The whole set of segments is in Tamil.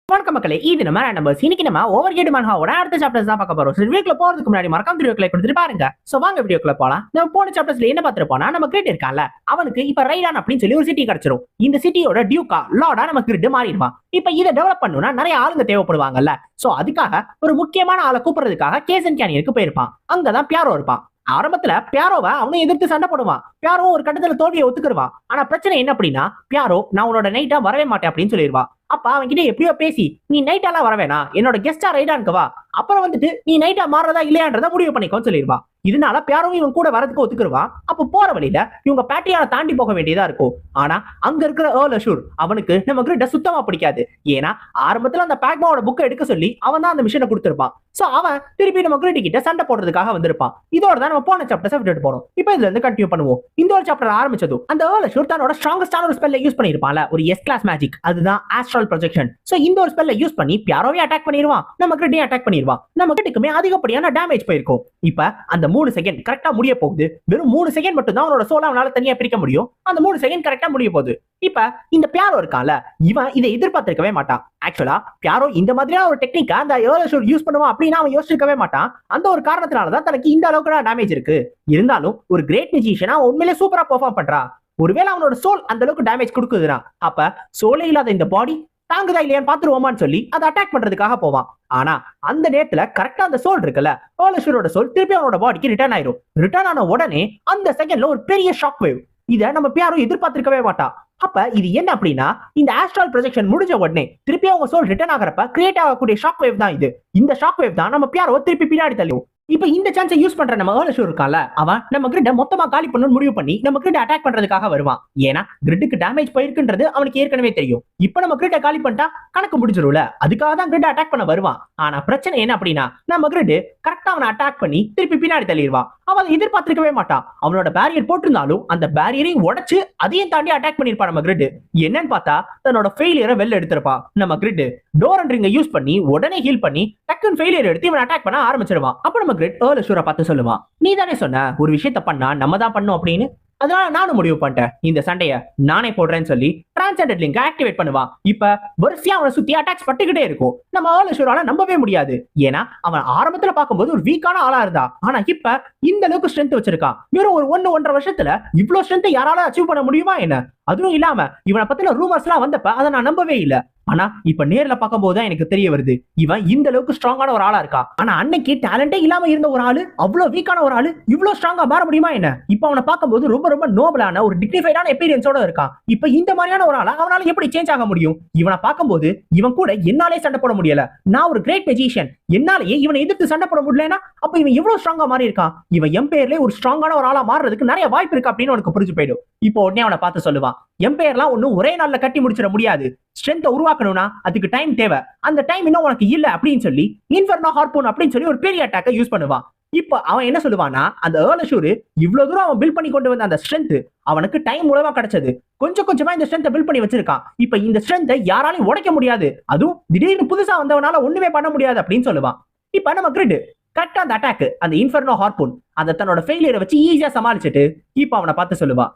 வணக்கம் மக்களே, இது நம்ம நம்பர்ஸ். இன்னைக்கு நம்ம ஓவர் கேட் மன்ஹாவோட அடுத்த சாப்டர்ஸ் தான் பார்க்க போறோம். சரி, வீடியோக்குள்ள போறதுக்கு முன்னாடி மறக்காம வீடியோக்குள்ள கொடுத்துட்டு பாருங்க. சோ வாங்க வீடியோக்குள்ள போலாம். நம்ம போன சாப்டர்ஸ்ல என்ன பார்த்திருப்போம்னா, நம்ம கிரிட் இருக்கான்ல, அவனுக்கு இப்ப ரைடான் அப்படின்னு சொல்லி ஒரு சிட்டி கிடைச்சிரும். இந்த சிட்டியோட டியூக்கா லார்டா நம்ம கிரிட் மாறிடுவான். இப்ப இதை டெவலப் பண்ணனும்னா நிறைய ஆளுங்க தேவைப்படுவாங்கல்ல. சோ அதுக்காக ஒரு முக்கியமான ஆளை கூப்பிடுறதுக்காக கேசன் கேனியனுக்கு போயிருப்பான். அங்கதான் பியாரோ இருப்பான். ஆரம்பத்துல பியாரோவை அவனை எதிர்த்து சண்டை போடுவான். பியாரோ ஒரு கட்டத்துல தோல்வியை ஒத்துக்குருவான். ஆனா பிரச்சனை என்ன அப்படின்னா, பியாரோ நான் உன்னோட நைட்டா வரவே மாட்டேன் அப்படின்னு சொல்லிடுவான். அப்ப அவன் கிட்ட எப்படியோ பேசி, நீ நைட்டாலாம் வரவேனா, என்னோட கெஸ்டா ரைடானுக்கு வா, அப்புறம் வந்துட்டு நீ நைட்டா மாறதா இல்லையான்றத முடிவு பண்ணிக்கோன்னு சொல்லிடுவான். இதனால பியாரோவும் இவன் கூட வரதுக்கு ஒத்துக்குருவான். அப்ப போற வழியில இவங்க பேட்டியான தாண்டி போக வேண்டியதா இருக்கும். ஆனா அங்க இருக்கிற ஏர்ல் அஷூர் அவனுக்கு நம்ம கிரிட்ட சுத்தமா பிடிக்காது. ஏன்னா ஆரம்பத்துல அந்த பேக்மாவோட புக்கை எடுக்க சொல்லி அவன் தான் அந்த மிஷனை கொடுத்திருப்பான். சோ அவன் திருப்பி நம்ம கிரிட் கிட்ட சண்டை போடுறதுக்காக வந்திருப்பான். இதோட தான் நம்ம போன சாப்டர்ஸ் விட்டுட்டு போறோம். இப்போ இதுல இருந்து கண்டினியூ பண்ணுவோம். இந்த ஒரு சாப்டர் ஆரம்பிச்சதும் அந்த ஏர்ல் அஷூர் தன்னோட ஸ்ட்ராங்கஸ்டான ஒரு ஸ்பெல்ல யூஸ் பண்ணிருப்பான்ல, ஒரு எஸ் கிளாஸ் மேஜிக், அதுதான் ஆஸ்ட்ரல் ப்ரொஜெக்ஷன். சோ இந்த ஒரு ஸ்பெல்ல யூஸ் பண்ணி பியாரோவை அட்டாக் பண்ணிடுவான், நம்ம கிரிட்டையும் அட்டாக் பண்ணிடுவான். நம்ம கிரிட்டுக்குமே அதிகப்படியான டேமேஜ் போயிருக்கும். இப்ப அந்த 3 செகண்ட் கரெக்டா முடிய போகுது. வெறும் 3 செகண்ட் மட்டும் தான் அவனோட சோலை அவனால தனியா பிரிக்க முடியும். அந்த 3 செகண்ட் கரெக்டா முடிய போகுது. இப்ப இந்த பியாரோ இருக்கான்ல, இவன் இதை எதிர்பார்த்திருக்கவே மாட்டான். ஆக்சுவலா பியாரோ இந்த மாதிரியான ஒரு டெக்னிக்கா அந்த ஏர்ல் அஷூர் யூஸ் பண்ணுவான் அப்படின்னு அவன் யோசிச்சிருக்கவே மாட்டான். அந்த ஒரு காரணத்தினாலதான் தனக்கு இந்த அளவுக்கு டேமேஜ் இருக்கு. இருந்தாலும் ஒரு கிரேட் மியூசிஷியனா உண்மையிலே சூப்பரா பெர்ஃபார்ம் பண்றான். ஒருவேளை அவனோட சோல் அந்த அளவுக்கு டேமேஜ் கொடுக்குதுன்னா, அப்ப சோலே இல்லாத இந்த பாடி தாங்குதா இல்லையான்னு பாத்துருவோமான்னு சொல்லி அதை அட்டாக் பண்றதுக்காக போவான். ஆனா அந்த நேரத்துல கரெக்டா அந்த சோல் இருக்குல்ல, ஏர்ல் அஷூரோட சோல் திருப்பி அவனோட பாடிக்கு ரிட்டர்ன் ஆயிரும். ரிட்டர்ன் ஆன உடனே அந்த செகண்ட்ல ஒரு பெரிய ஷாக் வேவ். இதை நம்ம பியாரோ எதிர்பார்த்திருக்கவே மாட்டான். அப்ப இது என்ன அப்படின்னா, இந்த ஆஸ்ட்ரல் ப்ரொஜெக்ஷன் முடிஞ்ச உடனே திருப்பி அவங்க சோல் ரிட்டர்ன் ஆகிறப்ப கிரியேட் ஆகக்கூடிய ஷாக் வேவ் தான் இது. இந்த ஷாக் வேவ் தான் நம்ம பியாரோ திருப்பி பின்னாடி தள்ளும். இப்ப இந்த சான்ஸை யூஸ் பண்ற நம்ம ஏர்ல் அஷூர் இருக்கான்ல, அவன் நம்ம கிரிட்ட மொத்தமா காலி பண்ணணும்னு முடிவு பண்ணி நம்ம கிரிட்ட அட்டாக் பண்றதுக்காக வருவான். ஏன்னா கிரிட்டுக்கு டேமேஜ் போயிருக்குன்றது அவனுக்கு ஏற்கனவே தெரியும். இப்ப நம்ம கிரிட்ட காலி பண்ணிட்டா கணக்கு முடிஞ்சிரும்ல, அதுக்காக தான் கிரிட்ட அட்டாக் பண்ண வருவான். ஆனா பிரச்சனை என்ன அப்படின்னா, நம்ம கிரிட் கரெக்டா அவனை அட்டாக் பண்ணி திருப்பி பின்னாடி தள்ளிடுவான். அவன் எதிர்பார்த்திருக்கவே மாட்டான். அவனோட பேரியர் போட்டிருந்தாலும் அந்த பேரியரையும் உடைச்சு அதையும் தாண்டி அட்டாக் பண்ணிருப்பான் நம்ம கிரிட். என்னன்னு பார்த்தா தன்னோட ஃபெயிலியரை வெளில எடுத்திருப்பான். நம்ம கிரிட் டோர் அண்ட் ரிங்கை யூஸ் பண்ணி உடனே ஹீல் பண்ணி டக்குன்னு ஃபெயிலியர் எடுத்து இவன் அட்டாக் பண்ண ஆரம்பிச்சிருவான். அப்ப நம்ம கிரிட் ஏர்ல் அஷூரை பார்த்து சொல்லுவான், நீ தானே சொன்ன ஒரு விஷயத்த பண்ணா நம்ம தான் பண்ணோம் அப்படின்னு, அதனால நானும் முடிவு பண்ணிட்டேன், இந்த சண்டைய நானே போடுறேன்னு சொல்லி டிரான்செண்டட் லிங்க் ஆக்டிவேட் பண்ணுவான். இப்ப வரிசையா அவனை சுத்தி அட்டாக்ஸ் பட்டுக்கிட்டே இருக்கும். நம்ம ஏர்ல் அஷூரால நம்பவே முடியாது. ஏன்னா அவன் ஆரம்பத்துல பார்க்கும்போது ஒரு வீக்கான ஆளா இருந்தா, ஆனா இப்ப இந்த அளவுக்கு ஸ்ட்ரென்த் வச்சிருக்கான். வெறும் ஒரு 1-1.5 வருஷத்துல இவ்வளவு ஸ்ட்ரென்த் யாரால அச்சீவ் பண்ண முடியுமா என்ன? அதுவும் இல்லாம இவனை பத்தின ரூமர்ஸ் எல்லாம் வந்தப்ப அதை நான் நம்பவே இல்லை. ஆனா இப்ப நேர்ல பார்க்கும்போது தான் எனக்கு தெரிய வருது, இவன் இந்த அளவுக்கு ஸ்ட்ராங்கான ஒரு ஆளா இருக்கா. ஆனா அன்னைக்கு டேலண்டே இல்லாம இருந்த ஒரு ஆளு, அவ்வளவு வீக்கான ஒரு ஆளு இவ்வளவு ஸ்ட்ராங்கா மாற முடியுமா என்ன? இப்ப அவனை பார்க்கும்போது ரொம்ப ரொம்ப நோபலான ஒரு டிக்னிஃபைடான எக்ஸ்பீரியன்ஸோட இருக்கான். இப்ப இந்த மாதிரியான ஒரு ஆளா அவனால எப்படி சேஞ்ச் ஆக முடியும்? இவனை பார்க்கும்போது இவன் கூட என்னாலே சண்டை போட முடியல, நான் ஒரு கிரேட் மெஜிஷியன், என்னாலேயே இவனை எதிர்த்து சண்டை போட முடியலன்னா அப்ப இவன் எவ்வளவு ஸ்ட்ராங்கா மாறி இருக்கான். இவன் எம்பையர்ல ஒரு ஸ்ட்ராங்கான ஒரு ஆளா மாறுறதுக்கு நிறைய வாய்ப்பு இருக்கு அப்படின்னு உனக்கு புரிஞ்சு போயிடும். இப்போ உடனே அவனை பார்த்து சொல்லுவான், எம்பையர்லாம் ஒன்னும் ஒரே நாள்ல கட்டி முடிச்சிட முடியாது. ஸ்ட்ரென்த்தை உருவாக்கணும்னா அதுக்கு டைம் தேவை. அந்த டைம் இன்னும் உனக்கு இல்ல அப்படின்னு சொல்லி இன்ஃபர்னோ ஹார்பூன் அப்படின்னு சொல்லி ஒரு பெரிய அட்டாக்கை யூஸ் பண்ணுவான். இப்ப அவன் என்ன சொல்லுவானா, அந்த ஏர்ல் அஷூர் இவ்வளவு தூரம் அவன் பில்ட் பண்ணி கொண்டு வந்த அந்த ஸ்ட்ரென்த் அவனுக்கு டைம் மூலமா கிடைச்சது. கொஞ்சம் கொஞ்சமா இந்த ஸ்ட்ரென்த்தை பில்ட் பண்ணி வச்சிருக்கான். இப்ப இந்த ஸ்ட்ரென்த்தை யாராலையும் உடைக்க முடியாது, அதுவும் திடீர்னு புதுசா வந்தவனால ஒண்ணுமே பண்ண முடியாது அப்படின்னு சொல்லுவான். இப்ப நம்ம கிரிட் கரெக்டா அந்த அட்டாக், அந்த இன்ஃபர்னோ ஹார்பூன், அந்த தன்னோட ஃபெயிலியரை வச்சு ஈஸியா சமாளிச்சுட்டு இப்ப அவனை பார்த்து சொல்லுவா,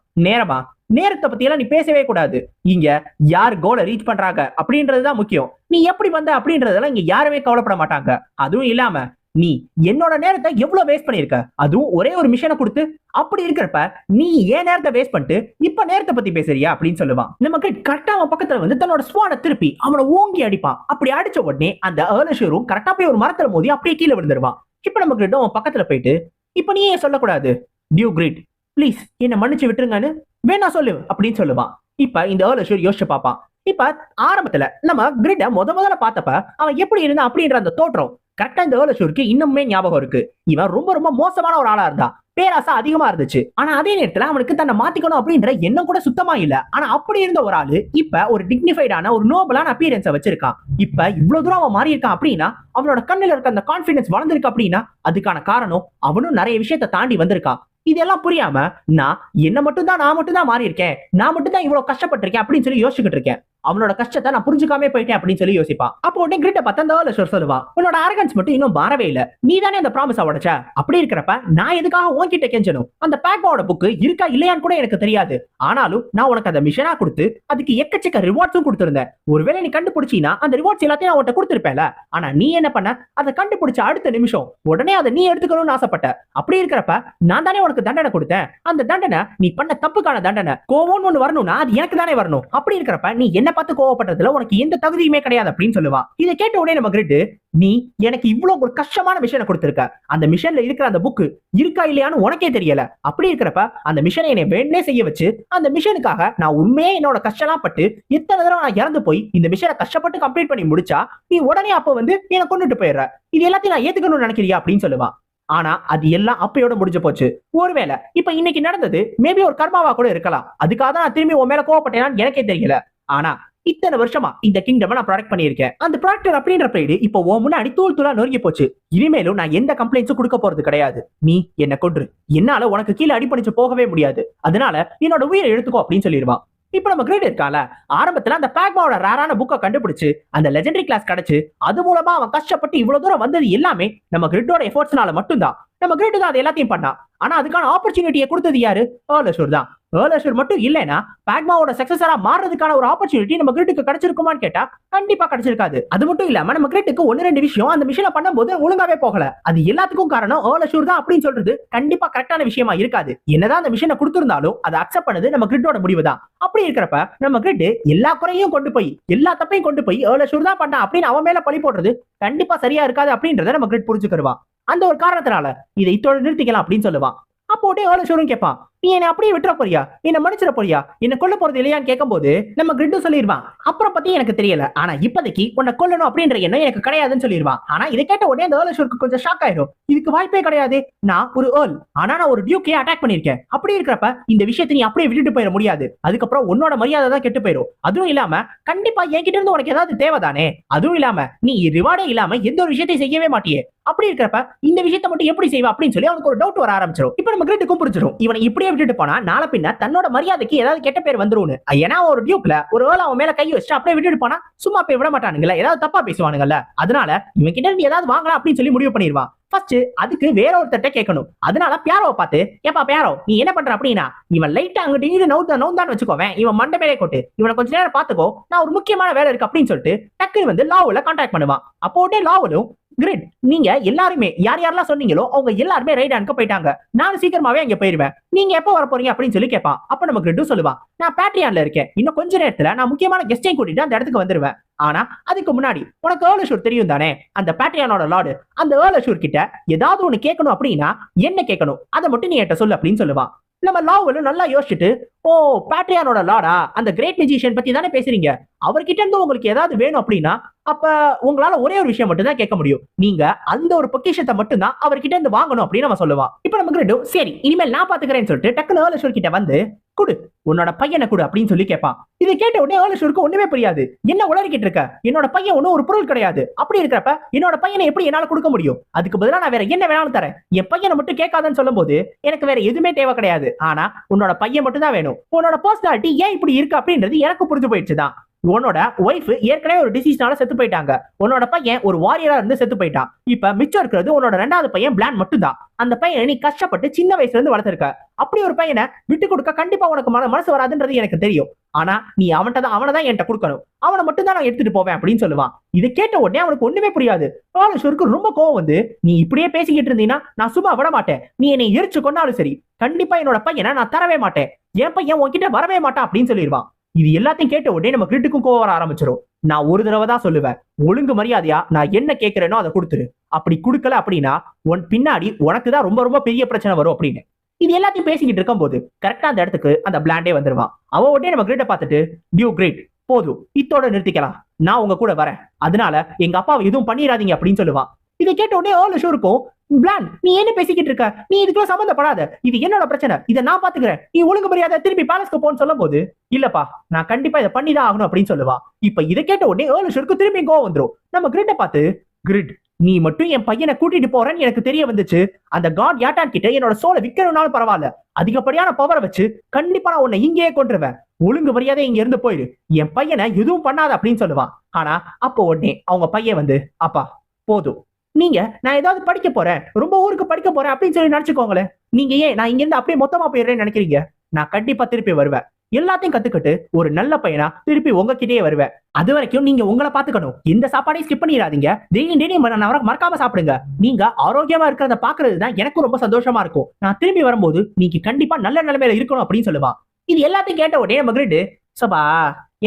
நேரத்தை பத்தி எல்லாம் நீ பேசவே கூடாது. இங்க யார் கோலை ரீச் பண்றாங்க அப்படின்றதுதான் முக்கியம். நீ எப்படி வந்த அப்படின்றதெல்லாம் இங்க யாருமே கவலைப்பட மாட்டாங்க. அதுவும் இல்லாம நீ என்னோட நேரத்தை எவ்வளவு வேஸ்ட் பண்ணிருக்க, அதுவும் ஒரே ஒரு மிஷனை கொடுத்து. அப்படி இருக்கிறப்ப நீ ஏன் நேரத்தை வேஸ்ட் பண்ணிட்டு இப்ப நேரத்தை பத்தி பேசுறியா அப்படின்னு சொல்லுவான். நமக்கு கரெக்டா அவன் பக்கத்துல வந்து தன்னோட ஸ்வானை திருப்பி அவனை ஓங்கி அடிப்பான். அப்படி அடிச்ச உடனே அந்த ஏர்ல் அஷூரும் கரெக்டா போய் ஒரு மரத்துல மோதி அப்படியே கீழே விழுந்துருவான். இப்ப நமக்கு அவன் பக்கத்துல போயிட்டு, இப்ப நீ ஏன் சொல்லக்கூடாது, டியூ கிரிட் ப்ளீஸ் என்ன மன்னிச்சு விட்டுருங்கன்னு வேணா சொல்லு அப்படின்னு சொல்லுவான். இப்ப இந்த ஏர்ல் அஷூர் யோசிச்சு பார்ப்பான். இப்ப ஆரம்பத்துல நம்ம கிரிட்ட முதல்ல பார்த்தப்ப அவன் எப்படி இருந்தா அப்படின்ற அந்த தோற்றம் கரெக்டா இந்த ஏர்ல் அஷூருக்கு இன்னுமே ஞாபகம் இருக்கு. இவன் ரொம்ப ரொம்ப மோசமான ஒரு ஆளா இருந்தா, பேராசை அதிகமா இருந்துச்சு. ஆனா அதே நேரத்துல அவனுக்கு தன்னை மாத்திக்கணும் அப்படின்ற எண்ணம் கூட சுத்தமா இல்ல. ஆனா அப்படி இருந்த ஒரு ஆளு இப்ப ஒரு டிக்னிஃபைடான ஒரு நோபலான அப்பியரன்ஸை வச்சிருக்கான். இப்ப இவ்வளவு தூரம் அவன் மாறி இருக்கான் அப்படின்னா, அவனோட கண்ணுல இருக்க அந்த கான்பிடன்ஸ் வளர்ந்திருக்கு அப்படின்னா அதுக்கான காரணம் அவனும் நிறைய விஷயத்தை தாண்டி வந்திருக்கான். இதெல்லாம் புரியாம நான் மட்டும் தான் மாறி இருக்கேன், நான் மட்டும் தான் இவ்வளவு கஷ்டப்பட்டிருக்கேன் அப்படின்னு சொல்லி யோசிச்சுக்கிட்டு இருக்கேன். அவனோட கஷ்டத்தை நான் புரிஞ்சுக்காம போயிட்டேன் அப்படின்னு சொல்லி யோசிப்பான். அப்போ உடனே கிரிட்ட பார்த்து அந்த ஏர்ல் அஷூர் சொல்லுவான், உன்னோட அரகன்ஸ் மட்டும் இன்னும் மாறவே இல்ல, நீ தானே அந்த ப்ராமிஸை உடைச்ச, அப்படி இருக்கிறப்ப நான் எதுக்காக உன்கிட்ட கெஞ்சணும்? அந்த பேக்மாவோட புக்கு இருக்கா இல்லையான்னு கூட எனக்கு தெரியாது, ஆனாலும் நான் உனக்கு அந்த மிஷனா கொடுத்து அதுக்கு எக்கச்சக்க ரிவார்ட்ஸும் கொடுத்திருந்தேன். ஒருவேளை நீ கண்டுபிடிச்சினா அந்த ரிவார்ட்ஸ் எல்லாத்தையும் நான் உன்கிட்ட கொடுத்திருப்பேன்ல, ஆனா நீ என்ன பண்ண, அதை கண்டுபிடிச்ச அடுத்த நிமிஷம் உடனே அதை நீ எடுத்துக்கணும்னு ஆசைப்பட்ட. அப்படி இருக்கிறப்ப நான் தானே உனக்கு தண்டனை கொடுத்தேன், அந்த தண்டனை நீ பண்ண தப்புக்கான தண்டனை. கோவம்னு ஒண்ணு வரணும்னா அது எனக்கு தானே வரணும். அப்படி இருக்கிறப்ப நீ என்ன பார்த்து கோவப்பட்டதுல உனக்கு எந்த தகுதியுமே கிடையாது அப்படின்னு சொல்லுவான். இதை கேட்ட உடனே நம்ம கிரிட், நீ எனக்கு இவ்வளவு ஒரு கஷ்டமான மிஷனை கொடுத்திருக்க, அந்த மிஷன்ல இருக்கிற அந்த புக்கு இருக்கா இல்லையான்னு உனக்கே தெரியல. அப்படி இருக்கிறப்ப அந்த மிஷனை என்னை வேணே செய்ய வச்சு அந்த மிஷனுக்காக நான் உண்மையே என்னோட கஷ்டம்லாம் பட்டு எத்தனை தடவை நான் இறந்து போய் இந்த மிஷனை கஷ்டப்பட்டு கம்ப்ளீட் பண்ணி முடிச்சா நீ உடனே அப்ப வந்து என்ன கொண்டுட்டு போயிடுற, இது எல்லாத்தையும் நான் ஏத்துக்கணும்னு நினைக்கிறியா அப்படின்னு சொல்லுவான். ஆனா அது எல்லாம் அப்பயோட முடிஞ்சு போச்சு. ஒருவேளை இப்ப இன்னைக்கு நடந்தது மேபி ஒரு கர்மாவா கூட இருக்கலாம், அதுக்காக தான் நான் திரும்பி உன் மேல கோவப்பட்டேனான்னு எனக்கே தெரியல. ஆனா இத்தனை வருஷமா இந்த கிங்டம் நான் ப்ராடக்ட் பண்ணியிருக்கேன், அந்த ப்ராடக்டர் அப்படின்ற பிரைடு இப்போ உன் முன்னாடி தூள் தூளா நொறுங்கி போச்சு. இனிமேலும் நான் எந்த கம்ப்ளைண்ட்ஸும் கொடுக்க போறது கிடையாது. நீ என்ன கொன்று என்னால உனக்கு கீழே அடிபணிச்சு போகவே முடியாது, அதனால என்னோட உயிரை எடுத்துக்கோ அப்படின்னு சொல்லிடுவான். இப்ப நம்ம கிரேட் இருக்கால, ஆரம்பத்துல அந்த பேக்மாவோட ரேரான புக்கை கண்டுபிடிச்சு அந்த லெஜெண்டரி கிளாஸ் கிடைச்சு அது மூலமா அவன் கஷ்டப்பட்டு இவ்வளவு தூரம் வந்தது எல்லாமே நம்ம கிரிட்டோட எஃபோர்ட்ஸ்னால மட்டும்தான். நம்ம கிரிட் தான் அது எல்லாத்தையும் பண்ணா, ஆனா அதுக்கான ஆப்பர்ச்சுனிட்டியை கொடுத்தது யாரு? ஏர்ல் அஷூர் தான். ஏர்ல் அஷூர் மட்டும் இல்லைன்னா பேக்மாவோட சக்சஸரா மாறதுக்கான ஒரு ஆப்பர்ச்சுனிட்டி நம்ம கிரிட்டுக்கு கிடைச்சிருக்குமான்னு கேட்டா கண்டிப்பா கிடைச்சிருக்காது. அது மட்டும் இல்லாம நம்ம கிரிட்டுக்கு ஒன்னு ரெண்டு விஷயம் அந்த மிஷனை பண்ணும்போது ஒழுங்காவே போகல, அது எல்லாத்துக்கும் காரணம் ஏர்ல் அஷூர் தான் அப்படின்னு சொல்றது கண்டிப்பா கரெக்டான விஷயமா இருக்காது. என்னதான் அந்த மிஷனை கொடுத்திருந்தாலும் அதை அக்செப்ட் பண்ணது நம்ம கிரிட்டோட முடிவு தான். அப்படி இருக்கிறப்ப நம்ம கிரிட் எல்லா குறையும் கொண்டு போய் எல்லா தப்பையும் கொண்டு போய் ஏர்ல் அஷூர் தான் பண்ணா அப்படின்னு அவன் மேல பழி போடுறது கண்டிப்பா சரியா இருக்காது அப்படின்றத நம்ம கிரிட் புரிஞ்சுக்கிடுவான். அந்த ஒரு காரணத்தினால இதை இத்தோட நிறுத்திக்கலாம் அப்படின்னு சொல்லுவான். அப்போ ஏர்ல் அஷூரும் கேட்பான், நீ என்ன அப்படியே விட்டுற போறியா, என்ன மன்னிச்சிட போறியா, என்ன கொல்ல போறது இல்லையான்னு கேட்கும்போது நம்ம கிரிட்டும் சொல்லிடுவான், அப்புறம் பத்தி எனக்கு தெரியல, ஆனா இப்போதைக்கு உன்னை கொல்லணும் அப்படின்ற எண்ணம் எனக்கு கிடையாதுன்னு சொல்லிடுவான். ஆனா இதை கேட்ட உடனே அந்த ஏர்ல் அஷூருக்கு கொஞ்சம் ஷாக் ஆயிடும். இதுக்கு வாய்ப்பே கிடையாது, நான் ஒரு ஏர்ல், ஆனா நான் ஒரு டியூக்கே அட்டாக் பண்ணிருக்கேன். அப்படி இருக்கிறப்ப இந்த விஷயத்தை நீ அப்படியே விட்டுட்டு போயிட முடியாது, அதுக்கப்புறம் உன்னோட மரியாதை தான் கெட்டு போயிடும். அதுவும் இல்லாம கண்டிப்பா என்கிட்ட இருந்து உனக்கு ஏதாவது தேவைதானே, அதுவும் இல்லாம நீ ரிவார்டே இல்லாம எந்த ஒரு விஷயத்தை செய்யவே மாட்டியே, அப்படி இருக்கிறப்ப இந்த விஷயத்தை மட்டும் எப்படி செய்வா அப்படின்னு சொல்லி அவனுக்கு ஒரு டவுட் வர ஆரம்பிச்சிடும். இப்ப நம்ம கிரிட்டுக்கும் புரிஞ்சிடும், இவனை இப்படியே விட்டுட்டு போனா நாளை பின்ன தன்னோட மரியாதைக்கு ஏதாவது கெட்ட பேர் வந்துரும்னு. ஏன்னா ஒரு டியூக்ல ஒரு ஏர்ல் அவன் மேல கை வச்சு அப்படியே விட்டுட்டு போனா சும்மா போய் விட மாட்டானுங்களா, ஏதாவது தப்பா பேசுவானுங்கல்ல, அதனால இவன் கிட்ட இருந்து ஏதாவது வாங்கலாம் அப்படின்னு சொல்லி முடிவு பண்ணிடுவான். ஃபர்ஸ்ட் அதுக்கு வேற ஒருத்தட்ட கேட்கணும். அதனால பியாரோவை பார்த்து, ஏப்பா பியாரோ நீ என்ன பண்ற அப்படின்னா, இவன் லைட்டா அங்கிட்டு இங்கிட்டு நவுந்தான்னு வச்சுக்கோவேன், இவன் மண்டை மேலே கொட்டு, இவனை கொஞ்ச நேரம் பாத்துக்கோ, நான் ஒரு முக்கியமான வேலை இருக்கு அப்படின்னு சொல்லிட்டு டக்குன்னு வந்து லாவுல கான்டாக்ட் பண்ணுவான். அப்போ லாவலும் கிரிட், நீங்க எல்லாருமே யார் யாரெல்லாம் சொன்னீங்களோ அவங்க எல்லாருமே ரைட் ஹேண்ட்க்கு போயிட்டாங்க, நான் சீக்கிரமாவே அங்க போயிருவேன், நீங்க எப்போ வர போறீங்க அப்படின்னு சொல்லி கேட்பான். அப்ப நம்ம கிரிட்டும் சொல்லுவான், நான் பேட்ரியான்ல இருக்கேன், இன்னும் கொஞ்ச நேரத்துல நான் முக்கியமான கெஸ்டையும் கூட்டிட்டு அந்த இடத்துக்கு வந்துருவேன். ஆனா அதுக்கு முன்னாடி உனக்கு ஏர்ல் அஷூர் தெரியும் தானே, அந்த பேட்ரியானோட லார்டு, அந்த ஏர்ல் அஷூர் கிட்ட ஏதாவது ஒண்ணு கேட்கணும் அப்படின்னா என்ன கேட்கணும் அதை மட்டும் நீ என்கிட்ட சொல்லு அப்படின்னு சொல்லுவான். நம்ம லாவலும் நல்லா யோசிச்சுட்டு, ஓ பேட்ரியானோட லார்டா, அந்த கிரேட் மியூசிஷியன் பத்தி தானே பேசுறீங்க, அவர்கிட்ட இருந்து உங்களுக்கு ஏதாவது வேணும் அப்படின்னா அப்ப உங்களால ஒரே ஒரு விஷயம் மட்டும் தான் கேட்க முடியும், நீங்க அந்த ஒரு பொக்கிஷத்தை மட்டும் தான் அவர்கிட்ட இருந்து வாங்கணும் அப்படின்னு நம்ம சொல்லுவான். இப்ப நம்ம கிரிட்டும் சரி இனிமேல் நான் பாத்துக்கிறேன்னு சொல்லிட்டு டக்குனு ஏர்ல் அஷூர் கிட்ட வந்து, குடு உன்னோட பையனை குடு அப்படின்னு சொல்லி கேட்பான். இதை கேட்ட உடனே ஏர்ல் அஷூருக்கு ஒண்ணுமே புரியாது, என்ன உளறிக்கிட்டு இருக்க, என்னோட பையன் ஒன்னும் ஒரு பொருள் கிடையாது, அப்படி இருக்கிறப்ப என்னோட பையனை எப்படி என்னால கொடுக்க முடியும், அதுக்கு பதிலா நான் வேற என்ன வேணாலும் தரேன், என் பையனை மட்டும் கேட்காதன்னு சொல்லும் போது எனக்கு வேற எதுவுமே தேவை கிடையாது, ஆனா உன்னோட பையன் மட்டும் தான் வேணும், உன்னோட பர்சனாலிட்டி ஏன் இப்படி இருக்கு அப்படின்றது எனக்கு புரிஞ்சு போயிடுச்சுதான். உன்னோட ஒய்ஃப் ஏற்கனவே ஒரு டிசீஸ்னால செத்து போயிட்டாங்க, உன்னோட பையன் ஒரு வாரியரா இருந்து செத்து போயிட்டான், இப்ப மிச்சம் இருக்கிறது உன்னோட ரெண்டாவது பையன் பிளான் மட்டும் தான். அந்த பையனை நீ கஷ்டப்பட்டு சின்ன வயசுல இருந்து வளர்த்திருக்க, அப்படி ஒரு பையனை விட்டு கொடுக்க கண்டிப்பா உனக்கு மனசு வராதுன்றது எனக்கு தெரியும், ஆனா நீ அவனை தான் என்கிட்ட கொடுக்கணும், அவனை மட்டும் தான் நான் எடுத்துட்டு போவேன் அப்படின்னு சொல்லுவான். இதை கேட்ட உடனே அவனுக்கு ஒண்ணுமே புரியாது. ஏர்ல் அஷூருக்கு ரொம்ப கோவம் வந்து, நீ இப்படியே பேசிக்கிட்டு இருந்தீங்கன்னா நான் சும்மா விட மாட்டேன், நீ என்னை எரிச்சு கொண்டாலும் சரி கண்டிப்பா என்னோட பையனை நான் தரவே மாட்டேன், என் பையன் உன்கிட்ட வரவே மாட்டான் அப்படின்னு சொல்லிடுவான். இது எல்லாத்தையும் கேட்ட உடனே நம்ம கிரிட்டுக்கும் கோவம் வர ஆரம்பிச்சிடும். நான் ஒரு தடவை தான் சொல்லுவேன், ஒழுங்கு மரியாதையா நான் என்ன கேட்கிறேனோ அதை கொடுத்துரு, அப்படி கொடுக்கல அப்படின்னா உன் பின்னாடி உனக்கு தான் ரொம்ப ரொம்ப பெரிய பிரச்சனை வரும் அப்படின்னு. இது எல்லாத்தையும் பேசிக்கிட்டு இருக்கும் போது கரெக்டா அந்த இடத்துக்கு அந்த பிளாண்டே வந்துருவான். அவ உடனே நம்ம கிரிட்ட பார்த்துட்டு, டியூ கிரேட் போதும் இத்தோட நிறுத்திக்கலாம், நான் உங்க கூட வரேன், அதனால எங்க அப்பாவை எதுவும் பண்ணிடாதீங்க அப்படின்னு சொல்லுவான். இதை கேட்ட உடனே ஏர்ல் அஷூருக்கும், பிளான் நீ என்ன பேசிக்கிட்டு இருக்க, நீ இதுக்குள்ள சம்பந்தப்படாத, இது என்னோட பிரச்சனை, இதை நான் பாத்துக்கிறேன், நீ ஒழுங்கு மரியாதை திருப்பி பேலஸ்க்கு போன்னு சொல்லும் போது, இல்லப்பா நான் கண்டிப்பா இதை பண்ணிதான் ஆகணும் அப்படின்னு சொல்லுவா. இப்ப இதை கேட்ட உடனே ஏர்ல் அஷூருக்கு திரும்பி கோவம் வந்துரும். நம்ம கிரிட்ட பார்த்து, கிரிட் நீ மட்டும் என் பையனை கூட்டிட்டு போறேன்னு எனக்கு தெரிய வந்துச்சு. அந்த காட் யாட்டான் கிட்ட என்னோட சோலை விக்கணும்னாலும் பரவாயில்ல, அதிகப்படியான பவரை வச்சு கண்டிப்பா நான் உன்னை இங்கேயே கொண்டுருவேன். ஒழுங்கு மரியாதை இங்க இருந்து போயிரு, என் பையனை எதுவும் பண்ணாத அப்படின்னு சொல்லுவான். ஆனா அப்போ உடனே அவங்க பையன் வந்து, அப்பா போதும், நீங்க நான் ஏதாவது படிக்க போறேன், ரொம்ப ஊருக்கு படிக்க போறேன் அப்படின்னு சொல்லி நினைச்சுக்கோங்களேன். நீங்க ஏன் நான் இங்க இருந்து அப்படியே மொத்தமா போயிடுறேன்னு நினைக்கிறீங்க? நான் கண்டிப்பா திருப்பி வருவேன், எல்லாத்தையும் கத்துக்கிட்டு ஒரு நல்ல பையனா திருப்பி உங்ககிட்டயே வருவேன். அது வரைக்கும் நீங்க உங்களை பாத்துக்கணும், இந்த சாப்பாடையும் ஸ்கிப் பண்ணிடாதீங்க, டெய்லியும் மறக்காம சாப்பிடுங்க. நீங்க ஆரோக்கியமா இருக்கிறத பாக்குறது தான் எனக்கு ரொம்ப சந்தோஷமா இருக்கும். நான் திரும்பி வரும்போது நீங்க கண்டிப்பா நல்ல நிலைமையில இருக்கணும் அப்படின்னு சொல்லுவான். இது எல்லாத்தையும் கேட்ட உடனே நம்ம கிரேட், சபா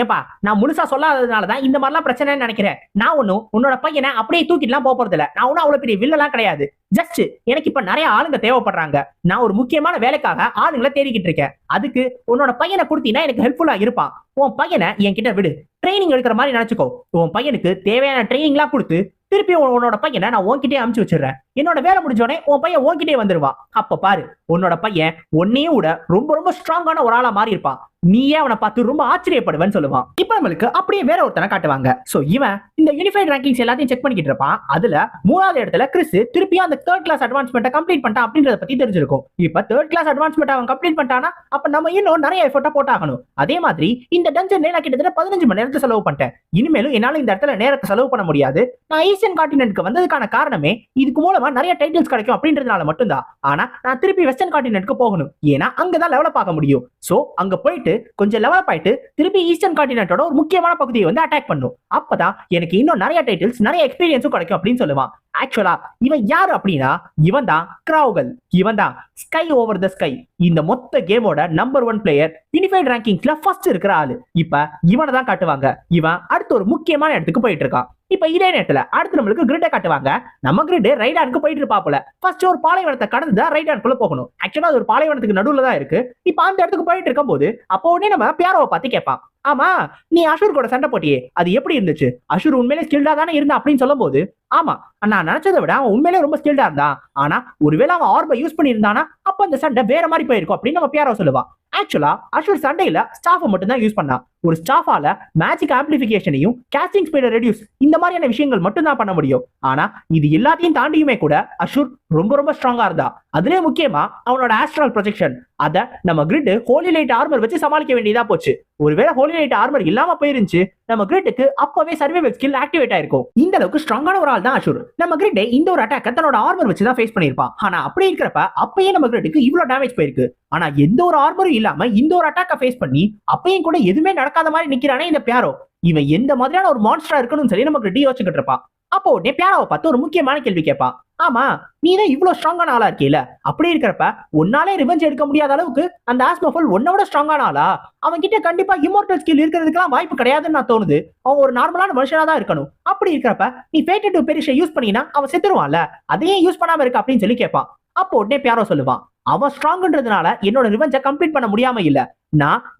ஏப்பா நான் முழுசா சொல்லாததுனாலதான் இந்த மாதிரிலாம் பிரச்சனைன்னு நினைக்கிறேன். நான் ஒன்னும் உன்னோட பையனை அப்படியே தூக்கிட்டுலாம் போறது இல்ல, நான் ஒன்னும் அவ்வளவு பெரிய வில்லலாம் கிடையாது. ஜஸ்ட் எனக்கு இப்ப நிறைய ஆளுங்க தேவைப்படுறாங்க, நான் ஒரு முக்கியமான வேலைக்காக ஆளுங்களை தேடிக்கிட்டு இருக்கேன். அதுக்கு உன்னோட பையனை கொடுத்தீங்கன்னா எனக்கு ஹெல்ப்ஃபுல்லா இருப்பான். உன் பையனை என்கிட்ட விடு, ட்ரைனிங் எடுக்கிற மாதிரி நினைச்சுக்கோ. உன் பையனுக்கு தேவையான ட்ரைனிங் எல்லாம் கொடுத்து திருப்பி உன்னோட பையனை நான் உன்கிட்டே அமுச்சு வச்சிடுறேன். என்னோட வேலை முடிஞ்சோடனே உன் பையன் உன்கிட்டே வந்துருவான். அப்ப பாரு, உன்னோட பையன் உன்னையும் விட ரொம்ப ரொம்ப ஸ்ட்ராங்கான ஒரு ஆளா மாறி இருப்பான். நீயே அவனை பார்த்து ரொம்ப ஆச்சரியப்படுவேன்னு சொல்லுவான். இப்ப நம்மளுக்கு அப்படியே வேற ஒருத்தனை காட்டுவாங்க. சோ இவன் இந்த யூனிஃபைட் ரேங்கிங்ஸ் எல்லாத்தையும் செக் பண்ணிக்கிட்டு இருப்பான். அதுல 3வது இடத்துல கிறிஸ் திருப்பியும் அந்த 3rd கிளாஸ் அட்வான்ஸ்மெண்ட்டை கம்ப்ளீட் பண்ணிட்டான் அப்படின்றத பத்தி தெரிஞ்சிருக்கும். இப்ப 3rd கிளாஸ் அட்வான்ஸ்மெண்ட் அவன் கம்ப்ளீட் பண்ணிட்டானா அப்ப நம்ம இன்னும் நிறைய எஃபோர்ட்டா போட்டாகணும். அதே மாதிரி இந்த டஞ்சன் நான் கிட்டத்தட்ட 15 மணி நேரத்தை செலவு பண்ணிட்டேன். இனிமேலும் என்னால இந்த இடத்துல நேரத்தை செலவு பண்ண முடியாது. நான் ஈஸ்டர்ன் கான்டினென்ட்க்கு வந்ததுக்கான காரணமே இதுக்கு மூலமா நிறைய டைட்டில்ஸ் கிடைக்கும் அப்படின்றதுனால மட்டும்தான். ஆனா நான் திருப்பி வெஸ்டர்ன் கான்டினென்ட்க்கு போகணும், ஏன்னா அங்கதான் லெவலப் ஆக முடியும். சோ அங்க போயிட்டு கொஞ்சம் லெவலப் ஆயிட்டு திருப்பி ஈஸ்டர்ன் கான்டினென்ட்டோட ஒரு முக்கியமான பகுதியை வந்து அட்டாக் பண்ணும். அப்பதான் எனக்கு இன்னும் நிறைய டைட்டில்ஸ் நிறைய எக்ஸ்பீரியன்ஸும் கிடைக்கும் அப்படின்னு சொல்லுவான். ஆக்சுவலா இவன் யாரு அப்படின்னா, இவன் தான் கிராவுகல். இவன் தான் ஸ்கை ஓவர் த ஸ்கை, இந்த மொத்த கேமோட நம்பர் 1 பிளேயர், யூனிஃபைட் ரேங்கிங்ஸ்ல ஃபர்ஸ்ட் இருக்கிற ஆளு. இப்ப இவனை தான் காட்டுவாங்க. இவன் அடுத்து ஒரு முக்கியமான இடத்துக்கு போயிட்டு இருக்கான். இப்ப இதே நேரத்துல அடுத்து நம்மளுக்கு கிரிட்டை காட்டுவாங்க. நம்ம கிரிட் ரைடானுக்கு போயிட்டு இருப்பாப்புல. ஃபர்ஸ்ட் ஒரு பாலைவனத்தை கடந்து தான் ரைடானுக்குள்ள போகணும். ஆக்சுவலா அது ஒரு பாலைவனத்துக்கு நடுவுல தான் இருக்கு. இப்ப அந்த இடத்துக்கு போயிட்டு இருக்கும் போது அப்போ உடனே நம்ம பியாரோவை பார்த்து கேட்பான், ஆமா நீ அஷூர் கூட சண்டை போட்டியே, அது எப்படி இருந்துச்சு? அஷூர் உண்மையிலே ஸ்கில்டா தானே இருந்தா அப்படின்னு சொல்லும் போது, ஆமா நான் நினைச்சதை விட அவன் உண்மையிலே ரொம்ப ஸ்கில்டா இருந்தான், ஆனா ஒருவேளை அவன் ஆர்பை யூஸ் பண்ணியிருந்தானா அப்ப அந்த சண்டை வேற மாதிரி போயிருக்கும் அப்படின்னு நம்ம பியாரோ சொல்லுவான். ஆக்சுவலா அஷூர் சண்டையில ஸ்டாஃப் மட்டும் தான் யூஸ் பண்ணா. ஒரு ஸ்டாஃபால மேஜிக் ஆம்பிளிஃபிகேஷனையும் காஸ்டிங் ஸ்பீடை ரெடியூஸ் இந்த மாதிரியான விஷயங்கள் மட்டும் தான் பண்ண முடியும். ஆனா இது எல்லாத்தையும் தாண்டியுமே கூட அஷூர் ரொம்ப ரொம்ப ஸ்ட்ராங்கா இருந்தா. அதுலயே முக்கியமா அவனோட ஆஸ்ட்ரல் ப்ரொஜெக்ஷன், அத நம்ம கிரிட் ஹோலி லைட் ஆர்மர் வச்சு சமாளிக்க வேண்டியதா போச்சு. ஒருவேளை ஹோலி லைட் ஆர்மர் இல்லாம போயிருந்துச்சு, நம்ம கிரிட்டுக்கு அப்பவே சர்வைவல் ஸ்கில் ஆக்டிவேட் ஆயிருக்கும். இந்த அளவுக்கு ஸ்ட்ராங்கான ஒரு ஆள் தான் அஷூர். நம்ம கிரிட் இந்த ஒரு அட்டாக் தன்னோட ஆர்மர் வச்சு தான் ஃபேஸ் பண்ணிருப்பான். ஆனா அப்படி இருக்கிறப்ப அப்பயே நம்ம கிரிட்டுக்கு இவ்வளவு டேமேஜ் போயிருக்கு. ஆனா எந்த ஒரு ஆர்மரும் இல்லாம இந்த ஒரு அட்டாக்க ஃபேஸ் பண்ணி அப்பயும் கூட எதுவுமே நடக்காத மாதிரி நிக்கிறானே இந்த பியாரோ. இவன் எந்த மாதிரியான ஒரு மான்ஸ்டரா இருக்கணும்னு சொல்லி நம்ம கிரிட் யோசிச்சுக்கிட்டு இருப்பான். அப்போ உடனே பியாரோவை பார்த்து ஒரு முக்கியமான கேள்வி கேட்பான். ஆமா நீ தான் இவ்வளவு ஸ்ட்ராங்கான ஆளா இருக்கீல, அப்படி இருக்கிறப்ப உன்னாலே ரிவெஞ்ச் எடுக்க முடியாத அளவுக்கு அந்த ஆஸ்மோஃபல் உன்னோட ஸ்ட்ராங்கான ஆளா? அவன் கிட்ட கண்டிப்பா இம்மோர்டல் ஸ்கில் இருக்கிறதுக்கெல்லாம் வாய்ப்பு கிடையாதுன்னு நான் தோணுது. அவன் ஒரு நார்மலான மனுஷனா தான் இருக்கணும். அப்படி இருக்கிறப்ப நீ ஃபேட்டட் டு பெரிஷ் யூஸ் பண்ணினா அவன் செத்துருவான்ல, அதையே யூஸ் பண்ணாம இருக்க அப்படின்னு சொல்லி கேட்பான். அப்போ உடனே பியாரோ சொல்லுவான், அவன் ஸ்ட்ராங்ன்றதுனால என்னோட ரிவெஞ்சை கம்ப்ளீட் பண்ண முடியாம இல்ல,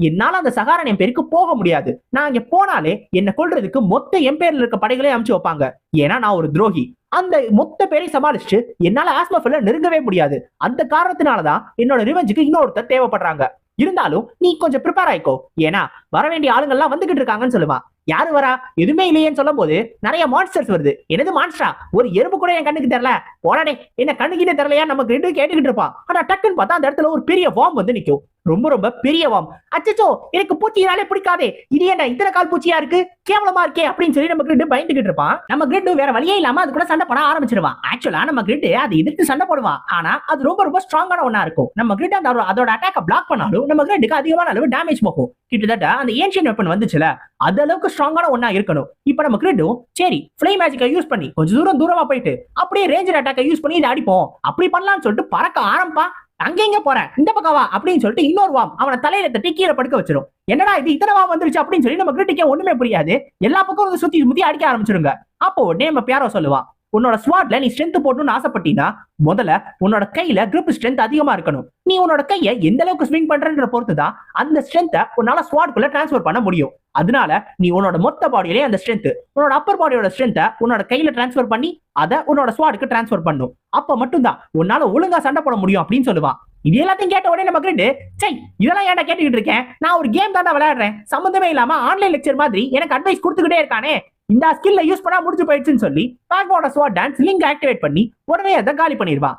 என்னால அந்த சகாரன் எம்பேருக்கு போக முடியாது. நான் இங்க போனாலே என்ன கொல்றதுக்கு மொத்த எம்பேர்ல இருக்க படைகளே அமுச்சு வைப்பாங்க, ஏன்னா நான் ஒரு துரோகி. அந்த மொத்த பேரை சமாளிச்சு என்னால ஆஸ்மோஃபல்ல நெருங்கவே முடியாது. அந்த காரணத்தினாலதான் என்னோட ரிவெஞ்சுக்கு இன்னொருத்தர் தேவைப்படுறாங்க. இருந்தாலும் நீ கொஞ்சம் ப்ரிப்பேர் ஆயிக்கோ, ஏன்னா வர வேண்டிய ஆளுங்கள்லாம் வந்துகிட்டு இருக்காங்கன்னு சொல்லுவான். யாரு வரா? எதுவுமே இல்லையேன்னு சொல்லும் போது நிறைய மான்ஸ்டர்ஸ் வருது. என்னது மான்ஸ்டரா? ஒரு எறும்பு கூட என் கண்ணுக்கு தெரியல, போடாடே என்ன கண்ணுக்கிட்டே தெரியலையா நமக்கு ரெண்டு கேட்டுக்கிட்டு இருப்பான். ஆனா டக்குன்னு பார்த்தா அந்த இடத்துல ஒரு பெரிய வார்ம் வந்து நிக்கும். ரொம்ப ரொம்ப பெரிய வார்ம். அச்சச்சோ எனக்கு பூச்சினாலே பிடிக்காதே, இது என்ன இத்தனை கால் பூச்சியா இருக்கு, கேவலமா இருக்கே அப்படின்னு சொல்லி நம்ம கிரிட் பயந்துகிட்டு இருப்பான். நம்ம கிரிட் வேற வழியே இல்லாம அது கூட சண்டை போட ஆரம்பிச்சிருவான். ஆக்சுவலா நம்ம கிரிட் அது எதிர்த்து சண்டை போடுவான், ஆனா அது ரொம்ப ரொம்ப ஸ்ட்ராங்கான ஒன்னா இருக்கும். நம்ம கிரிட் அதோட அட்டாக்க பிளாக் பண்ணாலும் நம்ம கிரிட்டுக்கு அதிகமான அளவு டேமேஜ் போகும். கிட்டத்தட்ட அந்த ஏன்ஷியன் வெப்பன் வந்துச்சுல, அந்த அளவுக்கு ஸ்ட்ராங்கான ஒன்னா இருக்கணும். இப்ப நம்ம கிரிட்டும் சரி ஃப்ளை மேஜிக்கை யூஸ் பண்ணி கொஞ்சம் தூரமா போயிட்டு அப்படியே ரேஞ்சர் அட்டாக்கை யூஸ் பண்ணி இதை அடிப்போம் அப்படி பண்ணலாம்னு சொல்லிட்டு பறக்க ஆரம்பா. அங்க எங்க போற, இந்த பக்கவா அப்படின்னு சொல்லிட்டு இன்னொரு வாம் அவனை தலையில தட்டி கீழே படுக்க வச்சிரும். என்னடா இது இத்தனை வாம் வந்துருச்சு அப்படின்னு சொல்லி நம்ம கிரிட்டுக்கே ஒண்ணுமே புரியாது. எல்லா பக்கம் வந்து சுத்தி முத்தி அடிக்க ஆரம்பிச்சிருங்க. அப்போ உடனே நம்ம பியாரோ சொல்லுவான், உன்னோட ஸ்வாட்ல நீ ஸ்ட்ரென்த் போடணும்னு ஆசைப்பட்டீங்கன்னா முதல்ல உன்னோட கையில கிரிப் ஸ்ட்ரென்த் அதிகமா இருக்கணும். நீ உன்னோட கையை எந்த அளவுக்கு ஸ்விங் பண்றன்ற பொறுத்துதான் அந்த ஸ்ட்ரென்த்தை உன்னால ஸ்வாட்குள்ள டிரான்ஸ்ஃபர் பண்ண முடியும். அதனால நீ உன்னோட மொத்த பாடியிலே அந்த ஸ்ட்ரென்த், உன்னோட அப்பர் பாடியோட ஸ்ட்ரென்த்தை உன்னோட கையில டிரான்ஸ்ஃபர் பண்ணி அதை உன்னோட ஸ்வாடுக்கு டிரான்ஸ்ஃபர் பண்ணும். அப்ப மட்டும்தான் உன்னால ஒழுங்கா சண்டை போட முடியும் அப்படின்னு சொல்லுவான். இது எல்லாத்தையும் கேட்ட உடனே நம்ம கிரிட், சை இதெல்லாம் ஏன்டா கேட்டுக்கிட்டு இருக்கேன், நான் ஒரு கேம் தாண்டா விளையாடுறேன், சம்பந்தமே இல்லாம ஆன்லைன் லெக்சர் மாதிரி எனக்கு அட்வைஸ் கொடுத்துக்கிட்டே இருக்கானே, இந்த ஸ்கில்ல யூஸ் பண்ணா முடிஞ்சு போயிடுச்சுன்னு சொல்லி பேக்மோட ஸ்வாட் டான்ஸ் லிங்க் ஆக்டிவேட் பண்ணி உடனே அதை காலி பண்ணிடுவான்.